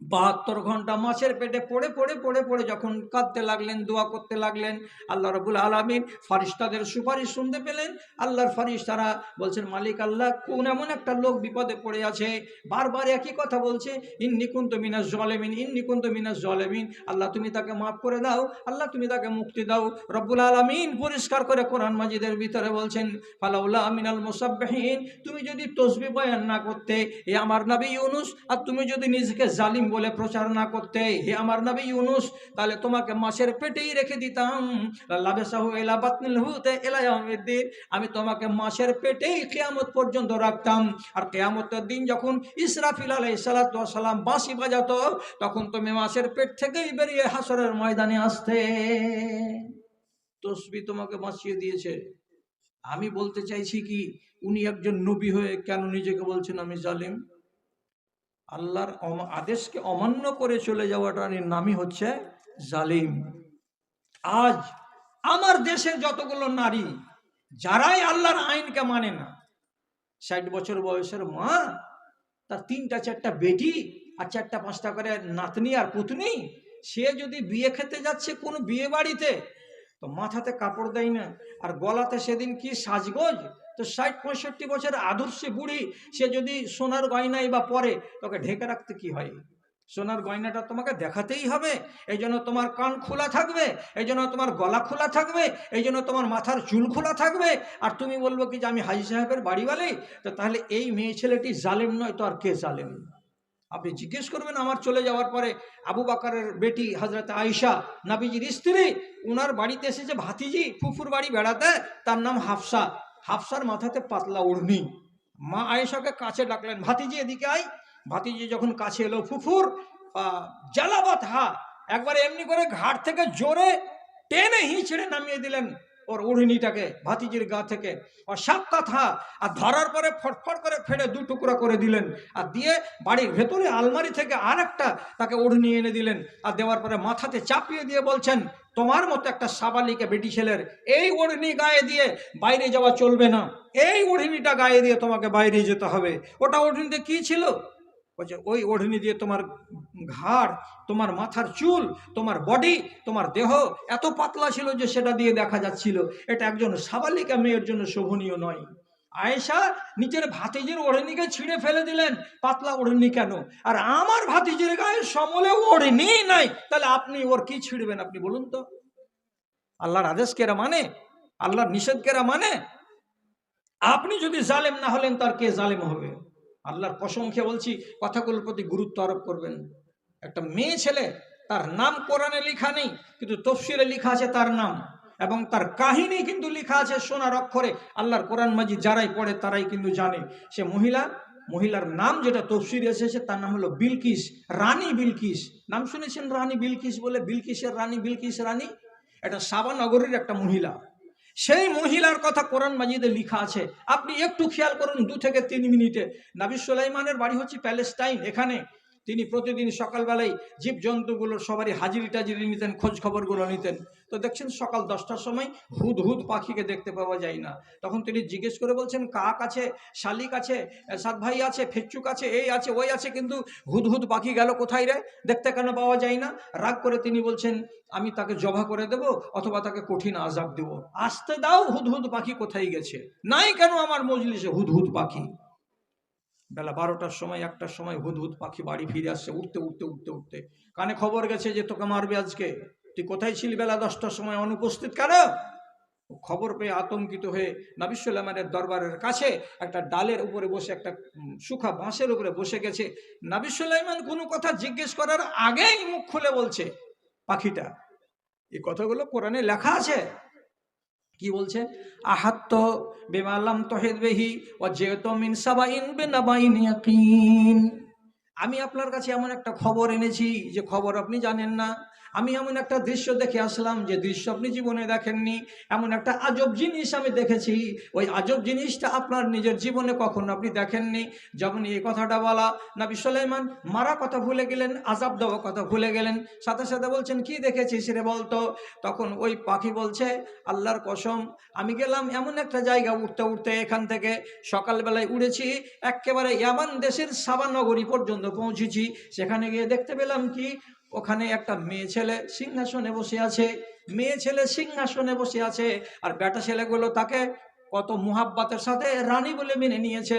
72 ঘন্টা মাছের পেটে পড়ে পড়ে পড়ে পড়ে যখন কাঁদতে লাগলেন, দোয়া করতে লাগলেন, আল্লাহ রাব্বুল আলামিন ফারিস্তাদের সুপারিশ শুনতে পেলেন। আল্লাহর ফারিস্তারা বলছেন, মালিক আল্লাহ, কোন এমন একটা লোক বিপদে পড়ে আছে, বারবার একই কথা বলছে, ইন্নী কুনতু মিনাজ জালিমিন, ইন্নী কুনতু মিনাজ জালিমিন। আল্লাহ তুমি তাকে মাফ করে দাও, আল্লাহ তুমি তাকে মুক্তি দাও। রব্বুল আলামিন পরিষ্কার করে কোরআন মাজিদের ভিতরে বলছেন, ফালাউলা মিনাল মুসাব্বিহিন, তুমি যদি তাসবিহ বয়ান না করতে এ আমার নবী ইউনূস, আর তুমি যদি নিজেকে জালিম বলে প্রচার না করতে হে আমার নবী ইউনূস, তাহলে তোমাকে মাছের পেটেই রেখে দিতাম। লাবাসাহু ইলা বাতনিল হুতে ইলা ইয়াউমিদ্দিন, আমি তোমাকে মাছের পেটেই কিয়ামত পর্যন্ত রাখতাম। আর কিয়ামতের দিন যখন ইসরাফিল আলাইহিস সালাতু ওয়াস সালাম বাঁশি বাজাতো, তখন তুমি মাছের পেট থেকেই বেরিয়ে হাসরের ময়দানে আসতে। তাসবিহ তোমাকে বাঁচিয়ে দিয়েছে। আমি বলতে চাইছি কি, উনি একজন নবী হয়ে কেন নিজেকে বলছেন আমি জালিম? আল্লাহর আদেশকে অমান্য করে চলে যাওয়াটার নামই হচ্ছে জালিম। আজ আমার দেশের যতগুলো নারী যারাই আল্লাহর আইনকে মানে না, 60 বছর বয়সের মা, তার 3টা 4টা বেটি আর 4টা 5টা করে নাতনি আর পুতনি, সে যদি বিয়ে খেতে যাচ্ছে কোনো বিয়ে বাড়িতে, তো মাথাতে কাপড় দেয় না, আর গলাতে সেদিন কি সাজগোজ, তো তো 60-65 বছরের আদর্শে বুড়ি সে যদি সোনার গয়নাই বা পরে, তোকে ঢেকে রাখতে কি হয়? সোনার গয়নাটা তোমাকে দেখাতেই হবে। এই জন্য তোমার কান খোলা থাকবে, এই জন্য তোমার গলা খোলা থাকবে, এই জন্য তোমার মাথার চুল খোলা থাকবে। আর তুমি বলবো কি যে আমি হাজি সাহেবের বাড়িওয়ালি? তো তাহলে এই মেয়ে ছেলেটি জালেম নয় তো আর কে জালেম? আপনি জিজ্ঞেস করবেন আমার চলে যাওয়ার পরে আবু বকরের বেটি হযরত আয়েশা, নবীজির স্ত্রী, উনার বাড়িতে এসেছে ভাতিজি ফুফুর বাড়ি বেড়াতে, তার নাম হাফসা। হাফসার মাথাতে পাতলা ওড়নি। মা আয়েশাকে কাছে ডাকলেন, ভাতিজি এদিকে আয়। ভাতিজি যখন কাছে এলো, ফুফুর জালাবাত হা, একবার এমনি করে ঘাট থেকে জোরে টেনে হিঁচড়ে নামিয়ে দিলেন ওর ওড়নিটাকে ভাতিজির গা থেকে। অসাক্ষাৎ হা, আর ধরার পরে ফটফট করে ফেড়ে 2 টুকরা করে দিলেন। আর দিয়ে বাড়ির ভেতরে আলমারি থেকে আর একটা তাকে ওড়নি এনে দিলেন। আর দেওয়ার পরে মাথাতে চাপিয়ে দিয়ে বলছেন, তোমার মতো একটা সাবালিকা বেটি ছেলের এই ওড়নি গায়ে দিয়ে বাইরে যাওয়া চলবে না। এই ওড়নিটা গায়ে দিয়ে তোমাকে বাইরে যেতে হবে। ওটা ওড়নিতে কি ছিল? বলছে ওই ওড়নি দিয়ে তোমার ঘাড়, তোমার মাথার চুল, তোমার বডি, তোমার দেহ এত পাতলা ছিল যে সেটা দিয়ে দেখা যাচ্ছিল। এটা একজন সাবালিকা মেয়ের জন্য শোভনীয় নয়। আয়েশা নিজের ভাতিজির ওড়নিকে ছিঁড়ে ফেলে দিলেন। পাতলা ওড়নি কেন? আর আমার ভাতিজির গায়ে সমলে ওড়নি নাই, তাহলে আপনি ওর কি ছিঁড়বেন? আপনি বলুন তো। আল্লাহর আদেশ কেরা মানে? আল্লাহর নিষেধ কেরা মানে? আপনি যদি জালেম না হলেন তার কে জালেম হবে? আল্লাহর কসম খেয়ে বলছি, কথাগুলোর প্রতি গুরুত্ব আরোপ করবেন। একটা মেয়ে ছেলে, তার নাম কোরআনে লেখা নেই, কিন্তু তফসিরে লেখা আছে তার নাম, এবং তার কাহিনী কিন্তু লেখা আছে সোনার অক্ষরে। আল্লাহর কোরআন মাজিদ যারাই পড়ে তারাই কিন্তু জানে। সে মহিলার নাম যেটা তফসিরে এসেছে তার নাম হলো বিলকিস, রানী বিলকিস। নাম শুনেছেন রানী বিলকিস বলে? বিলকিসের রানী, বিলকিস রানী, এটা সাবা নগরীর একটা মহিলা। সেই মহিলার কথা কোরআন মাজিদে লেখা আছে। আপনি একটু খেয়াল করুন, 2 থেকে 3 মিনিটে। নবী সুলাইমানের বাড়ি হচ্ছে প্যালেস্টাইন। এখানে তিনি প্রতিদিন সকালবেলায় জীবজন্তুগুলোর সবারই হাজিরি টাজিরি নিতেন, খোঁজ খবরগুলো নিতেন। তো দেখছেন সকাল 10টার সময় হুদহুদ পাখিকে দেখতে পাওয়া যায় না। তখন তিনি জিজ্ঞেস করে বলছেন, কাক আছে, শালিক আছে, সাত ভাই আছে, ফেচ্চুক আছে, এই আছে ওই আছে, কিন্তু হুদহুদ পাখি গেল কোথায় রে? দেখতে কেন পাওয়া যায় না? রাগ করে তিনি বলছেন, আমি তাকে জবা করে দেব অথবা তাকে কঠিন আযাব দেব। আসতে দাও, হুদহুদ পাখি কোথায় গেছে? নাই কেন আমার মজলিসে হুদহুদ পাখি? বেলা 12টার সময়, 1টার সময় হুদহুদ পাখি বাড়ি ফিরে আসছে উঠতে উঠতে উঠতে উঠতে। কানে খবর গেছে যে তোকে মারবে আজকে। তুই কোথায় ছিলি বেলা 10টার সময় অনুপস্থিত কেন? খবর পেয়ে আতঙ্কিত হয়ে নবী সুলাইমানের দরবারের কাছে একটা ডালের উপরে বসে, একটা শুখা বাঁশের উপরে বসে গেছে। নবী সুলাইমান কোনো কথা জিজ্ঞেস করার আগেই মুখ খুলে বলছে পাখিটা। এই কথাগুলো কোরআনে লেখা আছে। কি বলছে? আহাত্ত বিমালাম তহিদ বিহি ওয়া জিতু মিন সাবাইন বিনাবাইন ইয়াকিন। আমি আপনার কাছে এমন একটা খবর এনেছি যে খবর আপনি জানেন না। আমি এমন একটা দৃশ্য দেখে আসলাম যে দৃশ্য আপনি জীবনে দেখেননি। এমন একটা আজব জিনিস আমি দেখেছি, ওই আজব জিনিসটা আপনার নিজের জীবনে কখনো আপনি দেখেননি। যখন এই কথাটা বলা, নবী সুলাইমান মারা কথা ভুলে গেলেন, আযাব দেওয়া কথা ভুলে গেলেন। সাথে সাথে বলছেন, কি দেখেছিস রে বলতো? তখন ওই পাখি বলছে, আল্লাহর কসম, আমি গেলাম এমন একটা জায়গা উঠতে উঠতে, এখান থেকে সকালবেলায় উড়েছি একেবারে ইয়ামান দেশের সাবা নগরী পর্যন্ত পৌঁছেছি। সেখানে গিয়ে দেখতে পেলাম কি, ওখানে একটা মেয়ে ছেলে সিংহাসনে বসে আছে। মেয়ে ছেলে সিংহাসনে বসে আছে, আর বেটা ছেলেগুলো তাকে কত মুহাব্বতের সাথে রানী বলে মেনে নিয়েছে।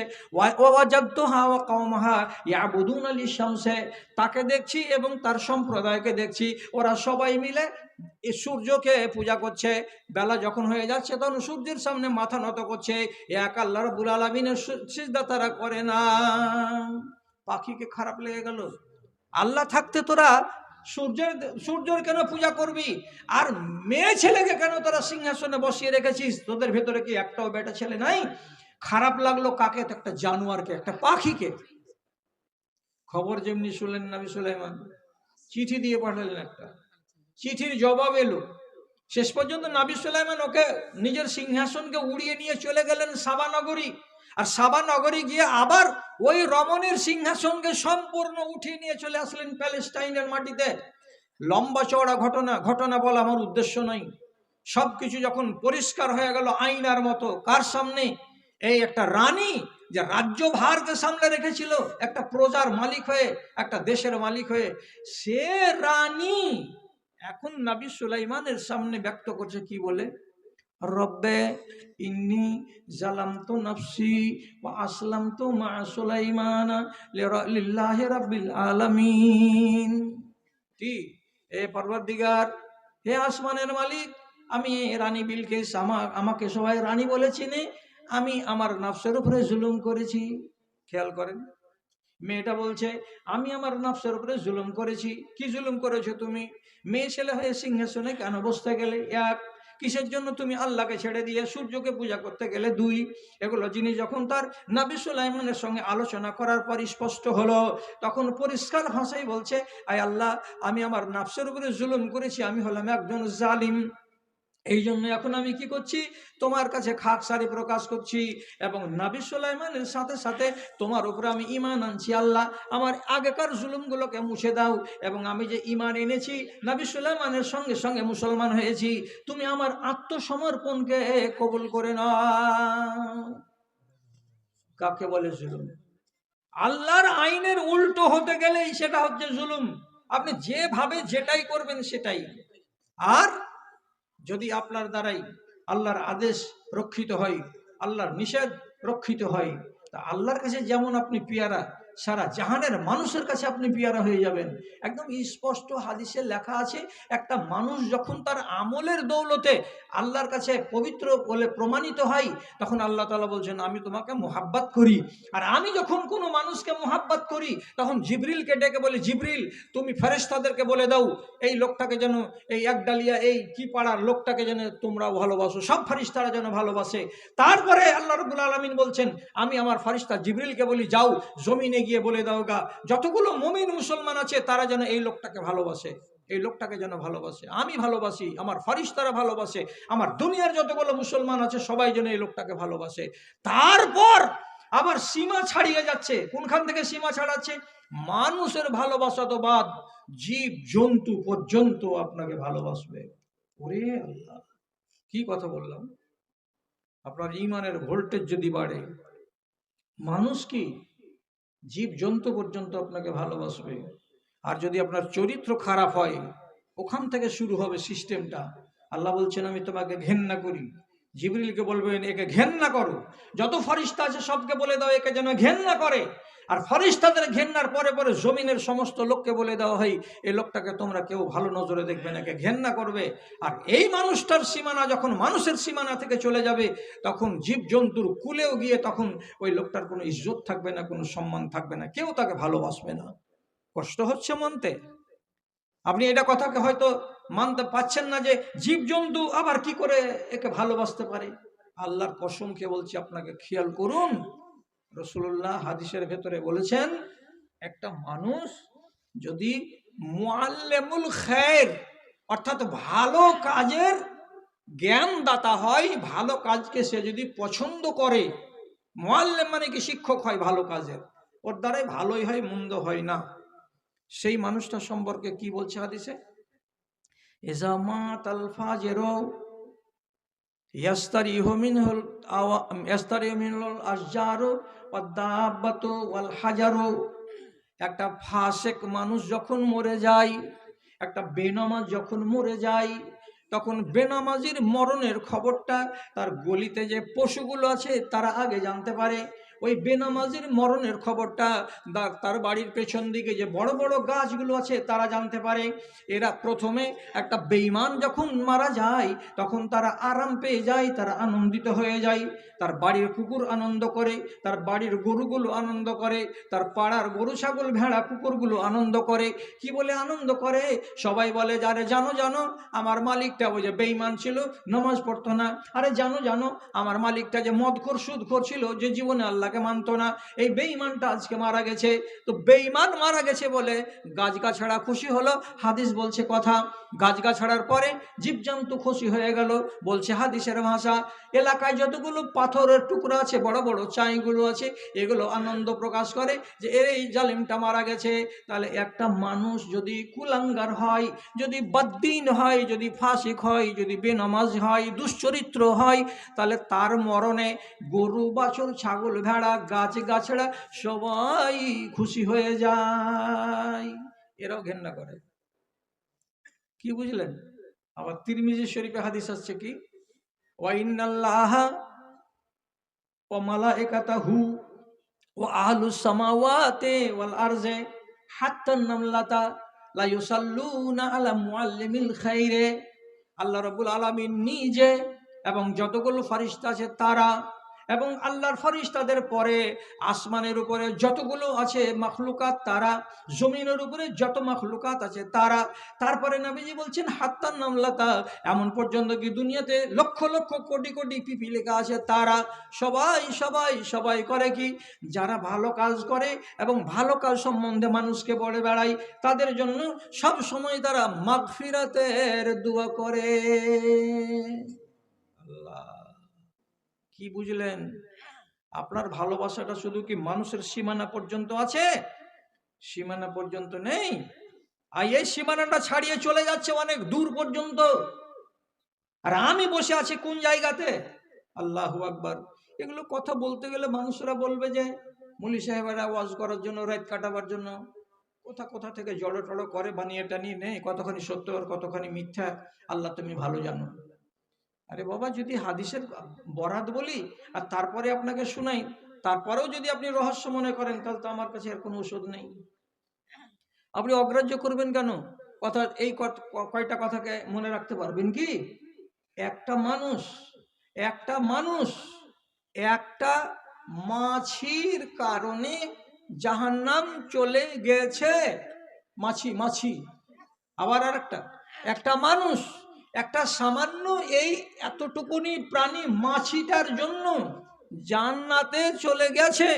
তাকে দেখছি এবং তার সম্প্রদায়কে দেখছি, ওরা সবাই মিলে এই সূর্যকে পূজা করছে। বেলা যখন হয়ে যাচ্ছে তখন সূর্যের সামনে মাথা নত করছে। এক আল্লাহ রাব্বুল আলামিনের সিজদা তারা করে না। পাখিকে খারাপ লেগে গেল। আল্লাহ থাকতে তোরা সূর্যের কেন পূজা করবি? আর মেয়ে ছেলেকে কেন তোরা সিংহাসনে বসিয়ে রেখেছিস? তোদের ভেতরে কি একটাও বেটা ছেলে নাই? খারাপ লাগলো কাকে? তো একটা জানোয়ারকে, একটা পাখিকে। খবর যেমনি শুনলেন নবী সুলাইমান, চিঠি দিয়ে পাঠালেন একটা। চিঠির জবাব এলো। শেষ পর্যন্ত নবী সুলাইমান ওকে নিজের সিংহাসনকে উড়িয়ে নিয়ে চলে গেলেন সাবা নগরী। আর সাবা নগরী গিয়ে আবার ওই রমণীর সিংহাসনকে সম্পূর্ণ উঠিয়ে নিয়ে চলে আসলেন প্যালেস্টাইনের মাটিতে। লম্বা চওড়া ঘটনা বলা আমার উদ্দেশ্য নয়। সবকিছু যখন পরিষ্কার হয়ে গেল আয়নার মতো, কার সামনে? এই একটা রানী যে রাজ্যভারকে সামলে রেখেছিল, একটা প্রজার মালিক হয়ে, একটা দেশের মালিক হয়ে, সে রানী এখন নবী সুলাইমানের সামনে ব্যক্ত করছে কি বলে? রব্বে ইন্নি জালামতু নাফসি ওয়া আসলামতু মা সুলাইমানা লিল্লাহি রাব্বিল আলামিন। কি এ পরওয়ারদিগার, হে আসমানের মালিক, আমি রানী বিলকিস, আমাকে সবাই রানী বলে চিনে, আমি আমার নফসের উপরে জুলুম করেছি। খেয়াল করেন, মেয়েটা বলছে আমি আমার নফসের উপরে জুলুম করেছি। কি জুলুম করেছো তুমি? মেয়ে ছেলে হয়ে সিংহাসনে কেন বসতে গেলে? এক, কিসের জন্য তুমি আল্লাহকে ছেড়ে দিয়ে সূর্যকে পূজা করতে গেলে? দুই, এগুলো যিনি যখন তার নবী সুলাইমানের সঙ্গে আলোচনা করার পর স্পষ্ট হলো, তখন পরিষ্কার ভাষায় বলছে, আয় আল্লাহ, আমি আমার নফসের উপরে জুলুম করেছি, আমি হলাম একজন জালিম। এই জন্য এখন আমি কি করছি? তোমার কাছে খাকসারি প্রকাশ করছি এবং নবী সুলাইমানের সাথে সাথে তোমার উপরে আমি ঈমান আনছি। আল্লাহ, আমার আগেকার জুলুমগুলোকে মুছে দাও এবং আমি যে ঈমান এনেছি, নবী সুলাইমানের সঙ্গে সঙ্গে মুসলমান হয়েছি, তুমি আমার আত্মসমর্পণকে কবুল করে নাও। কাকে বলে জুলুম? আল্লাহর আইনের উল্টো হতে গেলেই সেটা হচ্ছে জুলুম। আপনি যেভাবে যেটাই করবেন সেটাই। আর যদি আপনার দ্বারাই আল্লাহর আদেশ রক্ষিত হয়, আল্লাহর নিষেধ রক্ষিত হয়, তা আল্লাহর কাছে যেমন আপনি পিয়ারা, সারা জাহানের মানুষের কাছে আপনি পিয়ারা হয়ে যাবেন। একদম স্পষ্ট হাদিসে লেখা আছে, একটা মানুষ যখন তার আমলের দৌলতে আল্লাহর কাছে পবিত্র বলে প্রমাণিত হয়, তখন আল্লাহ তাআলা বলছেন আমি তোমাকে মোহাব্বত করি। আর আমি যখন কোনো মানুষকে মোহাব্বত করি, তখন জিবরিলকে ডেকে বলি, জিবরিল তুমি ফেরেশতাদেরকে বলে দাও এই লোকটাকে যেন, এই একডালিয়া এই কি পাড়ার লোকটাকে যেন তোমরা ভালোবাসো, সব ফেরেশতারা যেন ভালোবাসে। তারপরে আল্লাহ রাব্বুল আলামিন বলছেন আমি আমার ফেরেশতা জিবরিলকে বলি, যাও জমিনে গিয়ে বলে দাও গা যতগুলো মুমিন মুসলমান আছে তারা যেন এই লোকটাকে ভালোবাসে, এই লোকটাকে যেন ভালোবাসে। আমি ভালোবাসি, আমার ফেরেশতারা ভালোবাসে, আমার দুনিয়ার যতগুলো মুসলমান আছে সবাই যেন এই লোকটাকে ভালোবাসে। তারপর আবার সীমা ছাড়িয়ে যাচ্ছে। কোনখান থেকে সীমা ছাড়াচ্ছে? মানুষের ভালোবাসা তো বাদ, জীব জন্তু পর্যন্ত আপনাকে ভালোবাসবে। ওরে আল্লাহ, কি কথা বললাম! আপনার ঈমানের ভোল্টেজ যদি বাড়ে, মানুষ কি জীব জন্তু পর্যন্ত আপনাকে ভালোবাসবে। আর যদি আপনার চরিত্র খারাপ হয়, ওখান থেকে শুরু হবে সিস্টেমটা। আল্লাহ বলছেন আমি তোমাকে ঘেন্না করি। জিবরিলকে বলবেন একে ঘেন্না করো। যত ফেরেশতা আছে সবকে বলে দাও একে যেন ঘেন্না করে। আর ফেরেশতাদের ঘেন্নার পরে পরে জমিনের সমস্ত লোককে বলে দেওয়া হয় এই লোকটাকে তোমরা কেউ ভালো নজরে দেখবে না, একে ঘেন্না করবে। আর এই মানুষটার সীমানা যখন মানুষের সীমানা থেকে চলে যাবে, তখন জীবজন্তুর কুলেও গিয়ে তখন ওই লোকটার কোনো ইজ্জত থাকবে না, কোনো সম্মান থাকবে না, কেউ তাকে ভালোবাসবে না। কষ্ট হচ্ছে মানতে? আপনি এটা কথাকে হয়তো মানতে পাচ্ছেন না যে জীবজন্তু আবার কি করে একে ভালোবাসতে পারে। আল্লাহর কসমকে বলছি, আপনাকে খেয়াল করুন, রাসূলুল্লাহ হাদিসের ভেতরে বলেছেন একটা মানুষ যদি মুআল্লিমুল খায়র অর্থাৎ ভালো কাজের জ্ঞানদাতা হয়, ভালো কাজকে সে যদি পছন্দ করে, মুআল্লিম মানে কি শিক্ষক হয় ভালো কাজের, ওর দ্বারাই ভালোই হয় মন্দ হয় না, সেই মানুষটা সম্পর্কে কি বলছে হাদিসে? ইজামাত আল ফাজিরু ইয়াস্তারিহু মিনহুল ইয়াস্তারিহু মিনহুল আশজারু ওয়াদ দাব্বাতু ওয়াল হাজারু। একটা ফাসেক মানুষ যখন মরে যায়, একটা বেনামাজ যখন মরে যায়, তখন বেনামাজির মরণের খবরটা তার গলিতে যে পশুগুলো আছে তারা আগে জানতে পারে। ওই বেনামাজির মরণের খবরটা তার বাড়ির পেছন দিকে যে বড় বড় গাছগুলো আছে তারা জানতে পারে। এরা প্রথমে একটা বেঈমান যখন মারা যায় তখন তারা আরাম পেয়ে যায়, তারা আনন্দিত হয়ে যায়। তার বাড়ির কুকুর আনন্দ করে, তার বাড়ির গরুগুলো আনন্দ করে, তার পাড়ার গরু ছাগল ভেড়া কুকুরগুলো আনন্দ করে। কি বলে আনন্দ করে? সবাই বলে যারে জানো জানো আমার মালিকটা ওই যে বেঈমান ছিল, নামাজ পড়তো না। আরে জানো জানো আমার মালিকটা যে মদখোর সুদখোর ছিল, যে জীবনে আল্লাহকে মানতো না, এই বেঈমানটা আজকে মারা গেছে। তো বেঈমান মারা গেছে বলে গাছগাছড়া খুশি হলো, হাদিস বলছে কথা। গাছগাছড়ার পরে জীবজন্তু খুশি হয়ে গেল, বলছে হাদিসের ভাষা। এলাকায় যতগুলো পাথরের টুকরা আছে, বড় বড় চাইগুলো আছে, এগুলো আনন্দ প্রকাশ করে যে এই জালিমটা মারা গেছে। তাহলে একটা মানুষ যদি কুলাঙ্গার হয়, যদি বদ্দিন হয়, যদি ফাসিক হয়, যদি বেনামাজ হয়, দুশ্চরিত্র হয়, তাহলে তার মরণে গরু বাছুর ছাগল ভেড়া গাছ গাছড়া সবাই খুশি হয়ে যায়, এরাও ঘেন্না করে। কি বুঝলেন? আবার তিরমিজি শরীফে হাদিস আসছে কি, ওয়া ইন্নাল্লাহা ওয়া মালাইকাতাহু ওয়া আহলুস সামাওয়াতি ওয়াল আরজি হাত্তা নামলাতা লা ইউসাল্লুনা আলা মুআল্লিমিল খাইরে। আল্লাহ রাব্বুল আলামিন নিজে এবং যতগুলো ফেরেশতা আছে তারা এবং আল্লাহর ফেরেশতাদের পরে আসমানের উপরে যতগুলো আছে মাখলুকাত তারা, জমিনের উপরে যত মাখলুকাত আছে তারা, তারপরে নবীজি বলছেন হাত্তান নামলাতা, এমন পর্যন্ত কি দুনিয়াতে লক্ষ লক্ষ কোটি কোটি পিপিলিকা আছে তারা, সবাই সবাই সবাই করে কি, যারা ভালো কাজ করে এবং ভালো কাজ সম্বন্ধে মানুষকে বলে বেড়ায় তাদের জন্য সব সময় তারা মাগফিরাতের দোয়া করে। আল্লাহ, কি বুঝলেন? আপনার ভালোবাসাটা শুধু কি মানুষের সীমানা পর্যন্ত আছে? সীমানা পর্যন্ত নেই, আর এই সীমানাটা ছাড়িয়ে চলে যাচ্ছে অনেক দূর পর্যন্ত। আর আমি বসে আছি কোন জায়গাতে? আল্লাহু আকবার। এগুলো কথা বলতে গেলে মানুষরা বলবে যে মুলি সাহেবেরা ওয়াজ করার জন্য, রাত কাটাবার জন্য কোথা কোথা থেকে জড়ো টড়ো করে বানিয়ে টানিয়ে নেই, কতখানি সত্য আর কতখানি মিথ্যা আল্লাহ তুমি ভালো জানো। আরে বাবা, যদি হাদিসের বরাত বলি আর তারপরে আপনাকে শুনাই, তারপরেও যদি আপনি রহস্য মনে করেন, তাহলে তো আমার কাছে আর কোনো ওষুধ নেই। আপনি অগ্রাহ্য করবেন কেন? কথা এই কয়টা কথাকে মনে রাখতে পারবেন কি? একটা মানুষ একটা মাছির কারণে জাহান্নাম চলে গেছে। মাছি। আবার আর একটা মানুষ, একটা সামান্য এই এতটুকুনি প্রাণী মাছিটার জন্য জান্নাতে চলে গেছে।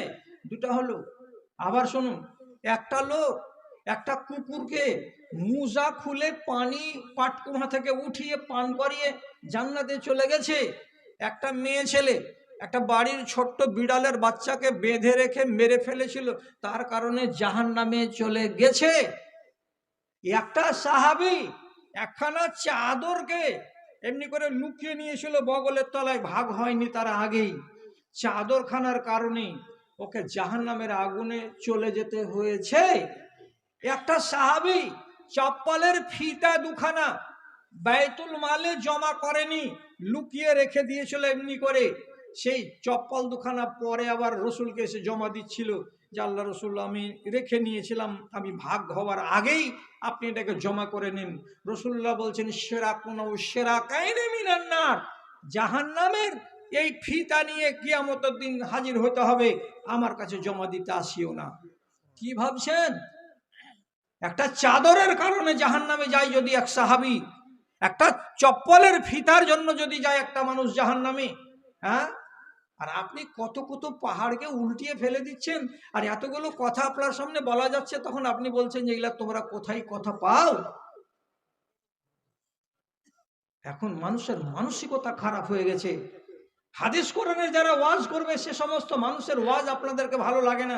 দুটা হলো। আবার শুনুন, একটা লোক একটা কুকুরকে মুজা খুলে পানি পাটকুমা থেকে উঠিয়ে পান করিয়ে জান্নাতে চলে গেছে। একটা মেয়ে ছেলে একটা বাড়ির ছোট্ট বিড়ালের বাচ্চাকে বেঁধে রেখে মেরে ফেলেছিল, তার কারণে জাহান্নামে চলে গেছে। একটা সাহাবী একখানা চাদরকে এমনি করে লুকিয়ে নিয়েছিল বগলের তলায়, ভাগ হয়নি তার আগেই, চাদরখানার কারণে ওকে জাহান্নামের আগুনে চলে যেতে হয়েছে। একটা সাহাবী চপ্পলের ফিতা দুখানা বাইতুল মালে জমা করেনি, লুকিয়ে রেখে দিয়েছিল এমনি করে। সেই চপ্পল দুখানা পরে আবার রসুলকে এসে জমা দিচ্ছিল যে আল্লাহ রসুল, আমি রেখে নিয়েছিলাম, আমি ভাগ হওয়ার আগেই আপনি এটাকে জমা করে নিন। রসুল্লাহ বলছেন সেরাকাইনে মিনান নার, জাহান্নামের এই ফিতা নিয়ে কিয়ামতের দিন হাজির হতে হবে, আমার কাছে জমা দিতে আসিও না। কি ভাবছেন? একটা চাদরের কারণে জাহান্নামে যায় যদি এক সাহাবী, একটা চপ্পলের ফিতার জন্য যদি যায় একটা মানুষ জাহান্নামে, হ্যাঁ? আর আপনি কত কত পাহাড়কে উল্টিয়ে ফেলে দিচ্ছেন, আর এতগুলো কথা আপনার সামনে বলা যাচ্ছে, তখন আপনি বলছেন যে এগুলা তোমরা কোথায় কথা পাও? এখন মানুষের মানসিকতা খারাপ হয়ে গেছে। হাদিস কোরআনের যারা ওয়াজ করবে সে সমস্ত মানুষের ওয়াজ আপনাদেরকে ভালো লাগে না।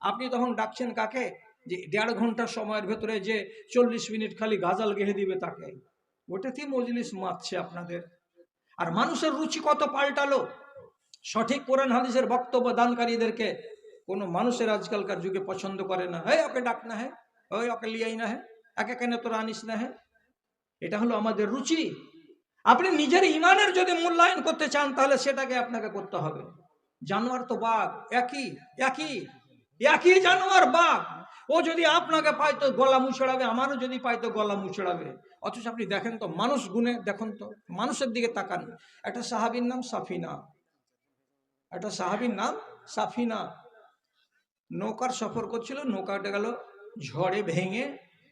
আপনি তখন ডাকছেন কাকে? যে 1.5 ঘন্টার সময়ের ভেতরে যে 40 মিনিট খালি গাজাল গেহে দিবে তাকে। ওটাতেই মজলিস মাতছে আপনাদের। আর মানুষের রুচি কত পাল্টালো। সঠিক কোরআন হাদিসের বক্তব্য দানকারীদেরকে কোনো মানুষের আজকালকার যুগে পছন্দ করে না। এই ওকে ডাক না, হ্যাঁ ওই ওকে লিয়াই না, হ্যাঁ একে কেন তোরা আনিস না, হ্যাঁ। এটা হলো আমাদের রুচি। আপনি নিজের ইমানের যদি মূল্যায়ন করতে চান তাহলে সেটাকে আপনাকে করতে হবে। জানোয়ার তো বাঘ, একই জানোয়ার বাঘ। ও যদি আপনাকে পায় তো গলা মুছড়াবে, আমারও যদি পায় তো গলা মুছড়াবে। অথচ আপনি দেখেন তো, মানুষ গুণে দেখুন তো, মানুষের দিকে তাকান। একটা সাহাবীর নাম সাফিনা, নৌকার সফর করছিল, নৌকাটা গেল ঝড়ে ভেঙে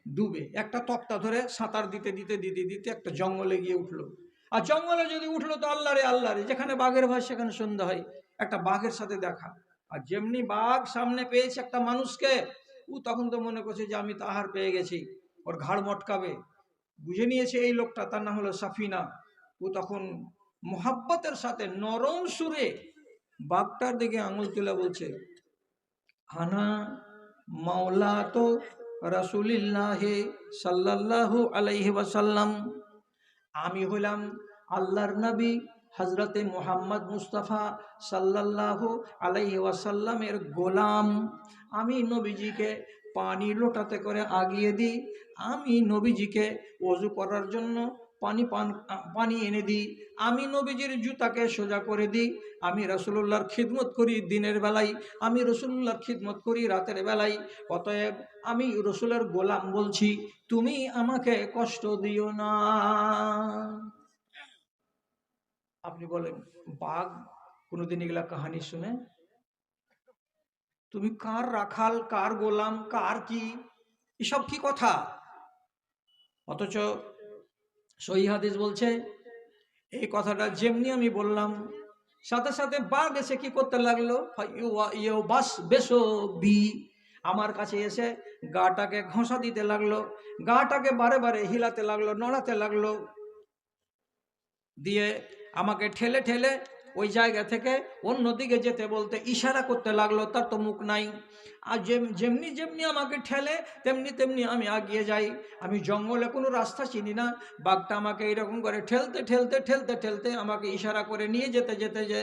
ডুবে। একটা তক্তা ধরে সাঁতার দিতে একটা জঙ্গলে গিয়ে উঠলো। আর জঙ্গলে যদি উঠলো তো আল্লাহ রে, যেখানে বাঘের ভয় সেখানে সন্ধ্যা হয়। একটা বাঘের সাথে দেখা, আর যেমনি বাঘ সামনে পেয়েছে একটা মানুষকে, ও তখন তো মনে করছে যে আমি তাহার পেয়ে গেছি, ওর ঘাড় মটকাবে। বুঝে নিয়েছে এই লোকটা, তার নাম হলো সাফিনা। ও তখন মোহাব্বতের সাথে নরম সুরে বাঘটার দিকে আঙুল তুলে বলছে, আনা মাওলা তো রাসূলিল্লাহ সাল্লাল্লাহু আলাইহি ওয়াসাল্লাম, আমি হলাম আল্লাহর নবী হযরতে মুহাম্মদ মুস্তাফা সাল্লাল্লাহু আলাইহি ওয়াসাল্লামের গোলাম। আমি নবীজিকে পানি লোটাতে করে আগিয়ে দিই, আমি নবীজিকে ওযু করার জন্য পানি এনে দিই, আমি নবীজির জুতাকে সোজা করে দিই, আমি রাসূলুল্লাহর খিদমত করি দিনের বেলায়, আমি রাসূলুল্লাহর খিদমত করি রাতের বেলায়। অতএব আমি রাসূলের গোলাম বলছি, তুমি আমাকে কষ্ট দিও না। আপনি বলেন, বাঘ কোনোদিন এগুলা কাহানি শুনে? তুমি কার রাখাল, কার গোলাম, কার কি, এসব কি কথা? অথচ সহিহ হাদিস বলছে এই কথাটা যেমনি আমি বললাম, সাথে সাথে বাঘ এসে কি করতে লাগলো, আমার কাছে এসে গাটাকে ঘষা দিতে লাগলো, গাটাকে বারে বারে হিলাতে লাগলো, নড়াতে লাগলো, দিয়ে আমাকে ঠেলে ঠেলে ওই জায়গা থেকে অন্যদিকে যেতে বলতে ইশারা করতে লাগলো। তার তো মুখ নাই, আর যেমনি যেমনি আমাকে ঠেলে তেমনি তেমনি আমি এগিয়ে যাই। আমি জঙ্গলে কোনো রাস্তা চিনি না, বাঘটা আমাকে এরকম করে ঠেলতে ঠেলতে ঠেলতে ঠেলতে আমাকে ইশারা করে নিয়ে যেতে যেতে যে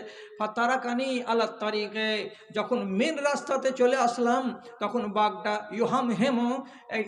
তারাকানি আলাত তারিকে, যখন মেন রাস্তাতে চলে আসলাম তখন বাঘটা ইউহাম হেমো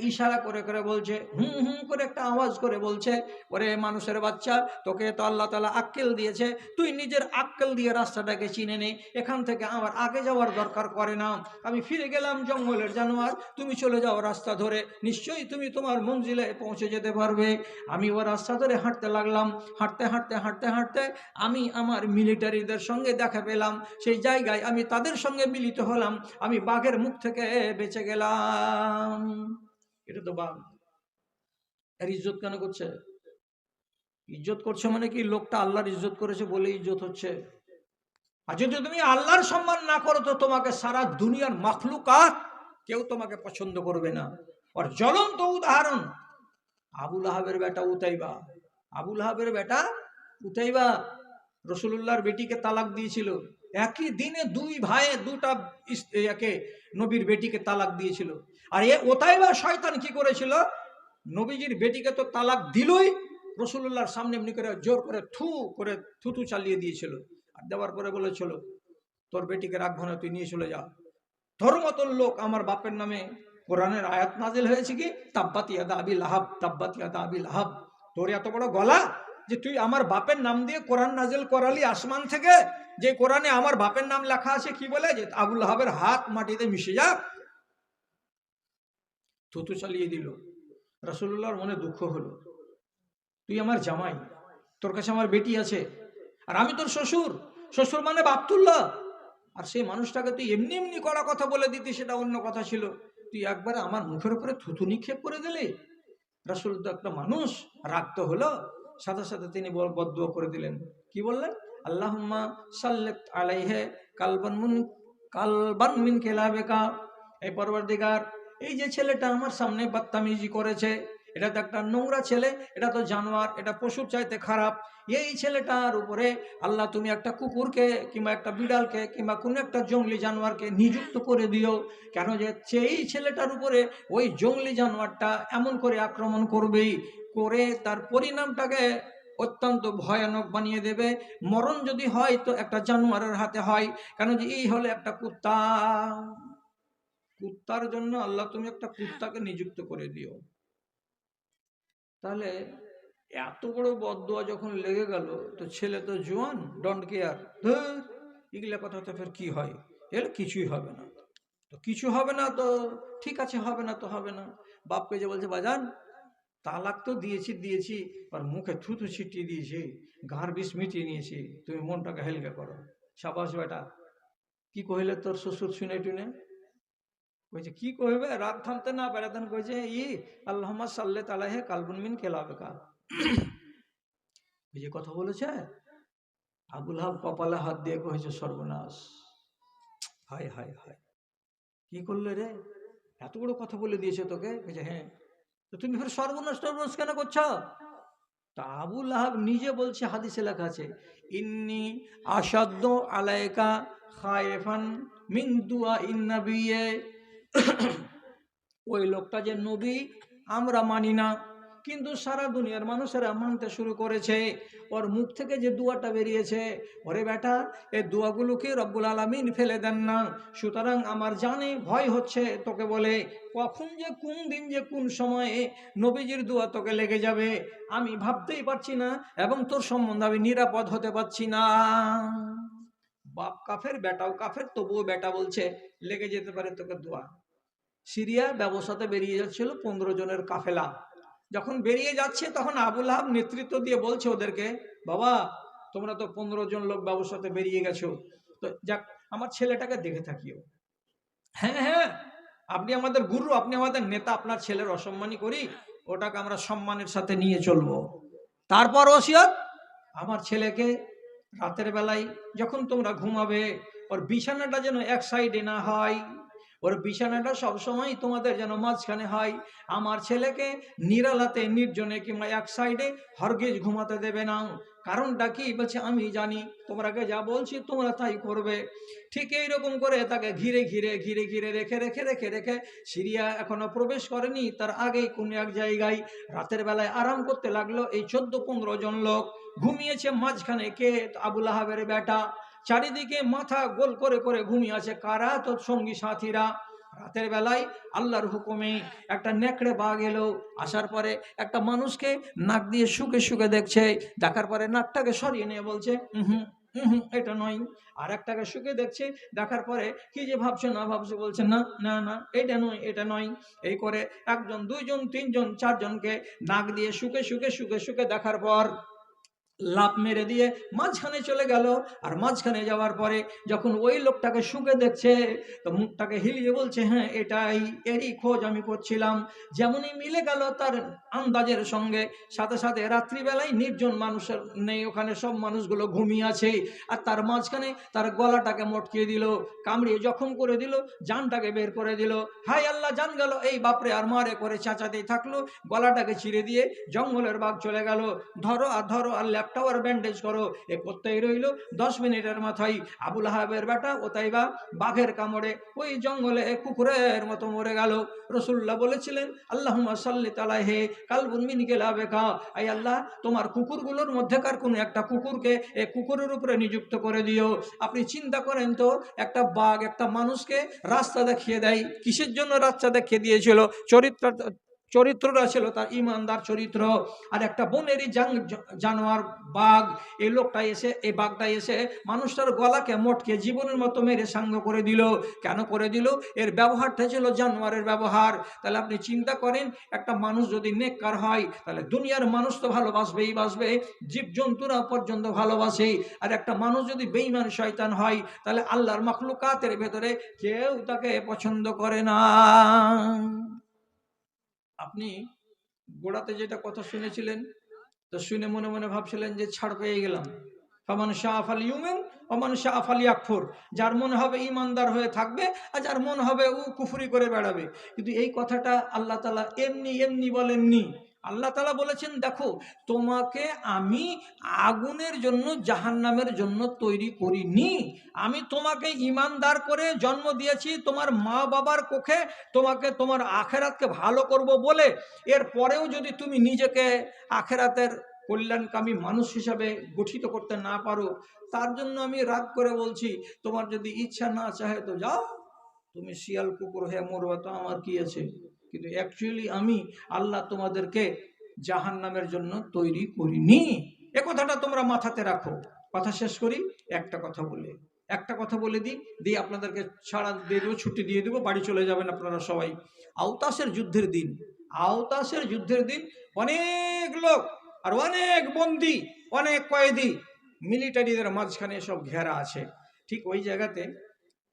ইশারা করে করে বলছে, হুম হুম করে একটা আওয়াজ করে বলছে, ওরে মানুষের বাচ্চা, তোকে তো আল্লাহ তাআলা আক্কেল দিয়েছে, তুই নিজের আক্কেল দিয়ে রাস্তাটাকে চিনে নে, এখান থেকে আমার আগে যাওয়ার দরকার করে না। আমি ফিরে গেলাম জঙ্গলের জানোয়ার, তুমি চলে যাও রাস্তা ধরে, নিশ্চয়ই তুমি তোমার মঞ্জিলে পৌঁছে যেতে পারবে। আমি ও রাস্তা ধরে হাঁটতে লাগলাম, হাঁটতে হাঁটতে হাঁটতে হাঁটতে আমি আমার মিলিটারিদের সঙ্গে দেখা পেলাম, সেই জায়গায় আমি তাদের সঙ্গে মিলিত হলাম, আমি বাঘের মুখ থেকে বেঁচে গেলাম। এটা তো বাঘ। এর ইজ্জত কেন করছে? ইজ্জত করছে মানে কি, লোকটা আল্লাহর ইজ্জত করেছে বলে ইজ্জত হচ্ছে। আর যদি তুমি আল্লাহর সম্মান না করো তো তোমাকে সারা দুনিয়ার মাখলুকাত কেউ তোমাকে পছন্দ করবে না। আর জ্বলন্ত উদাহরণ আবুল আহাবের বেটা উতাইবা। আবুল আহাবের বেটা উতাইবা রাসূলুল্লাহর বেটিকে তালাক দিয়েছিল। একই দিনে দুই ভাইয়ে দুটা একে নবীর বেটিকে তালাক দিয়েছিল। আর এ উতাইবা শয়তান কি করেছিল, নবীজির বেটিকে তো তালাক দিলই, রাসূলুল্লাহর সামনে এমনি করে জোর করে থুতু চালিয়ে দিয়েছিল। আর দেওয়ার পরে বলেছিল, তোর বেটিকে রাখবো না, তুই নিয়ে চলে যা। তোর মতন লোক আমার বাপের নামে কোরআনের আয়াত নাজিল হয়েছে কি, তাব্বাত ইয়াদা আবি লাহাব, তাব্বাত ইয়াদা আবি লাহাব। তোর এত বড় গলা যে তুই আমার বাপের নাম দিয়ে কোরআন নাজিল করালি আসমান থেকে, যে কোরআনে আমার বাপের নাম লেখা আছে কি বলে, যে আবুল লাহাবের হাত মাটিতে মিশে যাক। থুতু চালিয়ে দিল। রাসূলুল্লাহর মনে দুঃখ হলো, তুই আমার জামাই, তোর কাছে আমার বেটি আছে, আর আমি তোর শ্বশুর, শ্বশুর মানে আব্দুল্লাহ, আর সেই মানুষটাকে তুই এমনি এমনি কড়া কথা বলে দিতি, সেটা অন্য কথা ছিল, তুই একবারে আমার মুখের উপরে থুতু নিক্ষেপ করে দিলি। রাসূল তো একটা মানুষ, রাগ তো হলো, সাথে সাথে তিনি বদদুয়া করে দিলেন। কি বললেন? আল্লাহুম্মা সাল্লিত আলাইহি কালবান মিন কেলাবেকা। এই পরওয়ারদিগার, এই যে ছেলেটা আমার সামনে বদতমিজি করেছে, এটা তো একটা নোংরা ছেলে, এটা তো জানোয়ার, এটা পশুর চাইতে খারাপ, এই ছেলেটার উপরে আল্লাহ তুমি একটা কুকুরকে কিংবা একটা বিড়ালকে কিংবা কোনো একটা জঙ্গলি জানোয়ারকে নিযুক্ত করে দিও, কেন যে সেই ছেলেটার উপরে ওই জঙ্গলি জানোয়ারটা এমন করে আক্রমণ করবেই, করে তার পরিণামটাকে অত্যন্ত ভয়ানক বানিয়ে দেবে। মরণ যদি হয় তো একটা জানোয়ারের হাতে হয়, কেন যে এই হলে একটা কুত্তা, কুত্তার জন্য আল্লাহ তুমি একটা কুত্তাকে নিযুক্ত করে দিও। তাহলে এত বড় বদদোয়া যখন লেগে গেল, তো ছেলে তো জোয়ান, ডোন্ট কেয়ার, এগুলা কথা তো ফের কি হয়, এগুলো কিছুই হবে না, তো কিছু হবে না তো ঠিক আছে, হবে না তো হবে না। বাপকে যে বলছে, বাজান তালাক তো দিয়েছি, আর মুখে থুতু ছিটিয়ে দিয়েছি, গাঁর বিষ মিটিয়ে নিয়েছি, তুমি মনটাকে হেলকা করো। সাবাস বেটা। কি কহিলে তোর শ্বশুর শুনে টুনে? কইছে কি কইবে, রাত থামতে না বেড়াতেন, কইছে আল্লাহুম্মা সাল্লিত আলাইহি কালবুন মিন কেলাবেকা। ওই যে কথা বলেছে, আবুল আহাব কপালে হাত দিয়ে কয়েছে, সর্বনাশ, হায় হায় হায়, কি করলে রে, এত বড় কথা বলে দিয়েছে তোকে। কইছে হ্যাঁ। তো তুমি ফের সর্বনাশ কেন করছো? তা আবুল আহাব নিজে বলছে, হাদিসে লেখা আছে, ইন্নী আশাদ্দু আলাইকা খায়ফান মিন দুআ ইন্নাবিয়ে। ওই লোকটা যে নবী আমরা মানি না, কিন্তু সারা দুনিয়ার মানুষেরা মানতে শুরু করেছে। ওর মুখ থেকে যে দোয়াটা বেরিয়েছে, ওরে বেটা এই দোয়াগুলোকে রব্বুল আলামিন ফেলে দেন না। সুতরাং আমার জানে ভয় হচ্ছে তোকে বলে, কখন যে কোন দিন যে কোন সময়ে নবীজির দোয়া তোকে লেগে যাবে আমি ভাবতেই পারছি না, এবং তোর সম্বন্ধে আমি নিরাপদ হতে পারছি না। বাপ কাফের, বেটাও কাফের, তবুও বেটা বলছে লেগে যেতে পারে তোকে দোয়া। সিরিয়া ব্যবসাতে বেরিয়ে যাচ্ছিল 15 জনের কাফেলা। যখন বেরিয়ে যাচ্ছে তখন আবু লাহাব নেতৃত্ব দিয়ে বলছে ওদেরকে, বাবা তোমরা তো 15 জন লোক ব্যবসাতে বেরিয়ে গেছো, তো যাক আমার ছেলেটাকে দেখে থাকিও। হ্যাঁ হ্যাঁ, আপনি আমাদের গুরু, আপনি আমাদের নেতা, আপনার ছেলের অসম্মানী করি, ওটাকে আমরা সম্মানের সাথে নিয়ে চলবো। তারপর ওসিয়ত, আমার ছেলেকে রাতের বেলায় যখন তোমরা ঘুমাবে ওর বিছানাটা যেন এক সাইডে না হয়, ওর বিছানাটা সবসময় তোমাদের যেন মাঝখানে হয়। আমার ছেলেকে নিরালাতে নির্জনে কিংবা এক সাইডে হরগিজ ঘুমাতে দেবে না। কারণটা কি বলছে, আমি জানি তোমরাকে যা বলছি তোমরা তাই করবে। ঠিক এইরকম করে তাকে ঘিরে ঘিরে ঘিরে ঘিরে রেখে রেখে রেখে রেখে সিরিয়া এখনো প্রবেশ করেনি, তার আগেই কোন এক জায়গায় রাতের বেলায় আরাম করতে লাগলো। এই 14-15 জন লোক ঘুমিয়েছে মাঝখানে কে? আবু লাহাবের বেটা। চারিদিকে মাথা গোল করে করে ঘুমিয়ে আছে কারা? তো সঙ্গী সাথীরা। রাতের বেলায় আল্লাহর হুকুমে একটা নেকড়ে বাঘ এলো, আসার পরে একটা মানুষকে নাক দিয়ে শুকে শুকে দেখছে, দেখার পরে নাকটাকে সরিয়ে নিয়ে বলছে হুম হুম এটা নয়। আর একটাকে শুকে দেখছে, দেখার পরে কি যে ভাবছে না ভাবছে, বলছে না না না এটা নয় এটা নয়। এই করে একজন, দুইজন, তিনজন, চারজনকে নাক দিয়ে শুকে শুকে শুকে শুকে দেখার পর লাফ মেরে দিয়ে মাঝখানে চলে গেল। আর মাঝখানে যাওয়ার পরে যখন ওই লোকটাকে শুকে দেখছে, তো মুখটাকে হিলিয়ে বলছে হ্যাঁ এটাই, এরই খোঁজ আমি করছিলাম। যেমনই মিলে গেল তার আন্দাজের সঙ্গে, সাথে সাথে রাত্রিবেলায় নির্জন মানুষের নেই ওখানে, সব মানুষগুলো ঘুমিয়ে আছে। আর তার মাঝখানে তার গলাটাকে মটকিয়ে দিল, কামড়িয়ে জখম করে দিল, জানটাকে বের করে দিল। হাই আল্লাহ, জান গেল। এই বাপরে আর মারে করে চাচাতেই থাকলো, গলাটাকে চিরে দিয়ে জঙ্গলের বাঘ চলে গেল। ধরো আর ধরো আর ল্যাপটাও আর ব্যান্ডেজ করো, এ করতেই রইল। 10 মিনিটের মাথায় আবু লাহাবের বেটা ও তাইবা বাঘের কামড়ে ওই জঙ্গলে কুকুরের মতো মরে গেল। রাসূলুল্লাহ বলেছিলেন আল্লাহুম্মা সাল্লি আলাইহি কালবুন মিন কিলাবিকা, আই আল্লাহ তোমার কুকুরগুলোর মধ্যেকার কোন একটা কুকুরকে এই কুকুরের উপরে নিযুক্ত করে দিও। আপনি চিন্তা করেন তো, একটা বাঘ একটা মানুষকে রাস্তা দেখিয়ে দেয়, কিসের জন্য রাস্তা দেখিয়ে দিয়েছিল? চরিত্রটা ছিল তার ইমানদার চরিত্র। আর একটা বনেরই জানোয়ার বাঘ, এই লোকটা এসে, এই বাঘটা এসে মানুষটার গলাকে মটকে জীবনের মতো মেরে সাঙ্গ করে দিল। কেন করে দিল? এর ব্যবহারটা ছিল জানোয়ারের ব্যবহার। তাহলে আপনি চিন্তা করেন, একটা মানুষ যদি নেককার হয় তাহলে দুনিয়ার মানুষ তো ভালোবাসবেই বাসবে, জীবজন্তুরা পর্যন্ত ভালোবাসে। আর একটা মানুষ যদি বেঈমান শয়তান হয় তাহলে আল্লাহর মাখলুকাতের ভেতরে কেউ তাকে পছন্দ করে না। আপনি গোড়াতে যেটা কথা শুনেছিলেন, তো শুনে মনে মনে ভাবছিলেন যে ছাড় পেয়ে গেলাম। ফামান শাআ ফালইউমিন ওয়া মান শাআ ফালইয়াকফুর, যার মন হবে ঈমানদার হয়ে থাকবে আর যার মন হবে ও কুফরি করে বেড়াবে। কিন্তু এই কথাটা আল্লাহ তাআলা এমনি এমনি বলেননি। আল্লাহ তাআলা বলেছেন, দেখো তোমাকে আমি আগুনের জন্য, জাহান্নামের জন্য তৈরি করিনি। আমি তোমাকে ঈমানদার করে জন্ম দিয়েছি তোমার মা বাবার কোখে, তোমাকে তোমার আখেরাতকে ভালো করব বলে। এর পরেও যদি তুমি নিজেকে আখেরাতের কল্যাণকামী মানুষ হিসাবে গঠিত করতে না পারো, তার জন্য আমি রাগ করে বলছি, তোমার যদি ইচ্ছা না চাহে তো যাও, তুমি শিয়াল কুকুর হয়ে মরবা, তো আমার কি আছে। কিন্তু অ্যাকচুয়ালি আমি আল্লাহ তোমাদেরকে জাহান্নামের জন্য তৈরি করিনি। এ কথাটা তোমরা মাথাতে রাখো। কথা শেষ করি একটা কথা বলে দিই আপনাদেরকে ছাড়া দিয়ে দেবো, ছুটি দিয়ে দেবো, বাড়ি চলে যাবেন আপনারা সবাই। আওতাসের যুদ্ধের দিন অনেক লোক আর অনেক বন্দী, অনেক কয়েদি মিলিটারিদের মাঝখানে সব ঘেরা আছে। ঠিক ওই জায়গাতে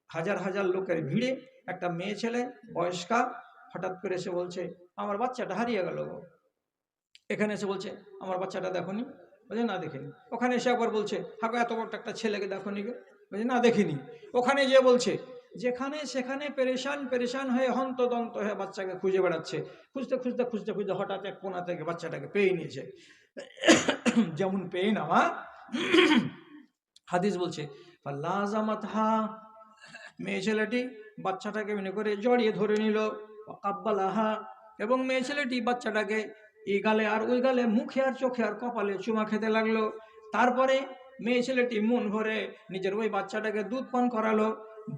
হাজার হাজার লোকের ভিড়ে একটা মেয়ে ছেলে বয়স্কা হঠাৎ করে এসে বলছে, আমার বাচ্চাটা হারিয়ে গেল। এখানে এসে বলছে, আমার বাচ্চাটা দেখোনি? বলছে না দেখিনি। ওখানে এসে একবার বলছে, হাগো এত বড় একটা ছেলেকে দেখোনি গো? বলছে না দেখিনি। ওখানে যে বলছে, যেখানে সেখানে পেরেশান হয়ে হন্তদন্ত হয়ে বাচ্চাকে খুঁজে বেড়াচ্ছে। খুঁজতে হঠাৎ এক কোণা থেকে বাচ্চাটাকে পেয়ে নিয়েছে। যেমন পেয়ে নেওয়া, হাদিস বলছে লাজামাতহা, মেয়ে ছেলেটি বাচ্চাটাকে মনে করে জড়িয়ে ধরে নিল, কাব্বালাহা, এবং মেয়ে ছেলেটি বাচ্চাটাকে এই গালে আর ওই গালে, মুখে আর চোখে আর কপালে চুমা খেতে লাগলো। তারপরে মেয়ে ছেলেটি মন ভরে নিজের ওই বাচ্চাটাকে দুধ পান করালো।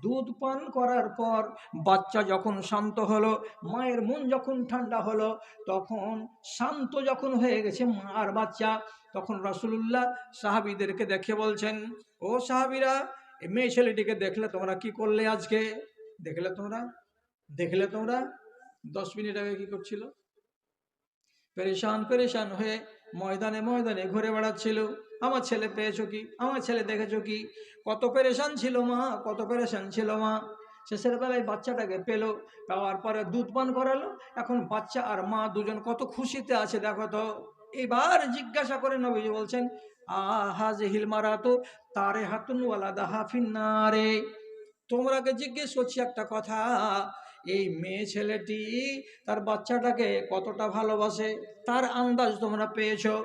দুধ পান করার পর বাচ্চা যখন শান্ত হলো, মায়ের মন যখন ঠান্ডা হলো, তখন শান্ত যখন হয়ে গেছে মা আর বাচ্চা, তখন রাসূলুল্লাহ সাহাবীদেরকে দেখে বলছেন, ও সাহাবীরা, এই মেয়ে ছেলেটিকে দেখলে তোমরা কি করলে আজকে? দেখলে তোমরা, দেখলে তোমরা 10 মিনিট আগে কি করছিল? পেরেশান পেরেশান হয়ে ময়দানে ময়দানে ঘুরে বেড়াচ্ছিল। আমার ছেলে পেয়েছো কি, আমার ছেলে দেখেছো কি? কত পেরেশান ছিল মা, কত পেরেশান ছিল মা। শেষের বেলায় বাচ্চাটাকে পেলো, পাওয়ার পরে দুধ পান করালো। এখন বাচ্চা আর মা দুজন কত খুশিতে আছে দেখো তো। এবার জিজ্ঞাসা করে নবীজি বলছেন, আহাজিহিল মারাতু তারে হাতুন ওয়ালাদাহা ফিন্নারে। তোমরাকে জিজ্ঞেস করছি একটা কথা, এই মেয়ে ছেলেটি তার বাচ্চাটাকে কতটা ভালোবাসে, তার আন্দাজ তোমরা পেয়েছো।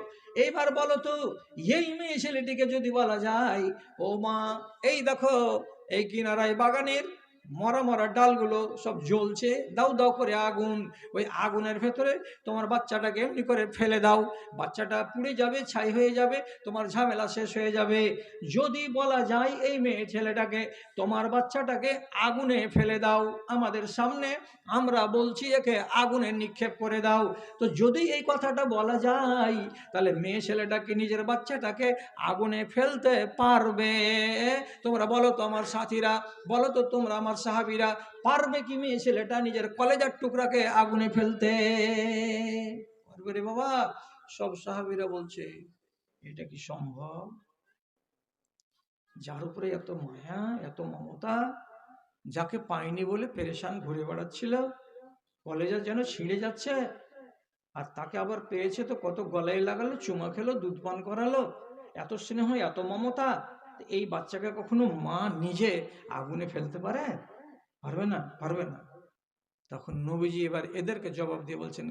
এইবার বলো তো, এই মেয়ে ছেলেটিকে যদি বলা যায়, ও মা, এই দেখো এই কিনারায় বাগানের মরা মরা ডালগুলো সব জ্বলছে, দাও দাও করে আগুন, ওই আগুনের ভেতরে তোমার বাচ্চাটাকে এমনি করে ফেলে দাও, বাচ্চাটা পুড়ে যাবে, ছাই হয়ে যাবে, তোমার ঝামেলা শেষ হয়ে যাবে। যদি বলা যায় এই মেয়ে ছেলেটাকে, তোমার বাচ্চাটাকে আগুনে ফেলে দাও আমাদের সামনে, আমরা বলছি একে আগুনে নিক্ষেপ করে দাও, তো যদি এই কথাটা বলা যায়, তাহলে মেয়ে ছেলেটাকে, নিজের বাচ্চাটাকে আগুনে ফেলতে পারবে? তোমরা বলো তো আমার সাথীরা, বলো তো তোমরা আমার সাহাবীরা, পারবে কি মেয়ে ছেলেটা নিজের কলেজার টুকরাকে আগুনে ফেলতে? পারবে রে বাবা। সব সাহাবীরা বলছে, এটা কি সম্ভব? যার উপরে এত মায়া, এত মমতা, যাকে পায়নি বলে পেরেশান ঘুরে বেড়াচ্ছিল, কলেজা যেন ছিঁড়ে যাচ্ছে, আর তাকে আবার পেয়েছে তো কত গলায় লাগালো, চুমা খেলো, দুধ পান করালো, এত স্নেহ, এত মমতা। এই বাচ্চাকে কখনো মা নিজে আগুনে ফেলতে পারে? পারবে না, পারবে না। তখন নবীজি এবার এদেরকে জবাব দিয়ে বলছেন,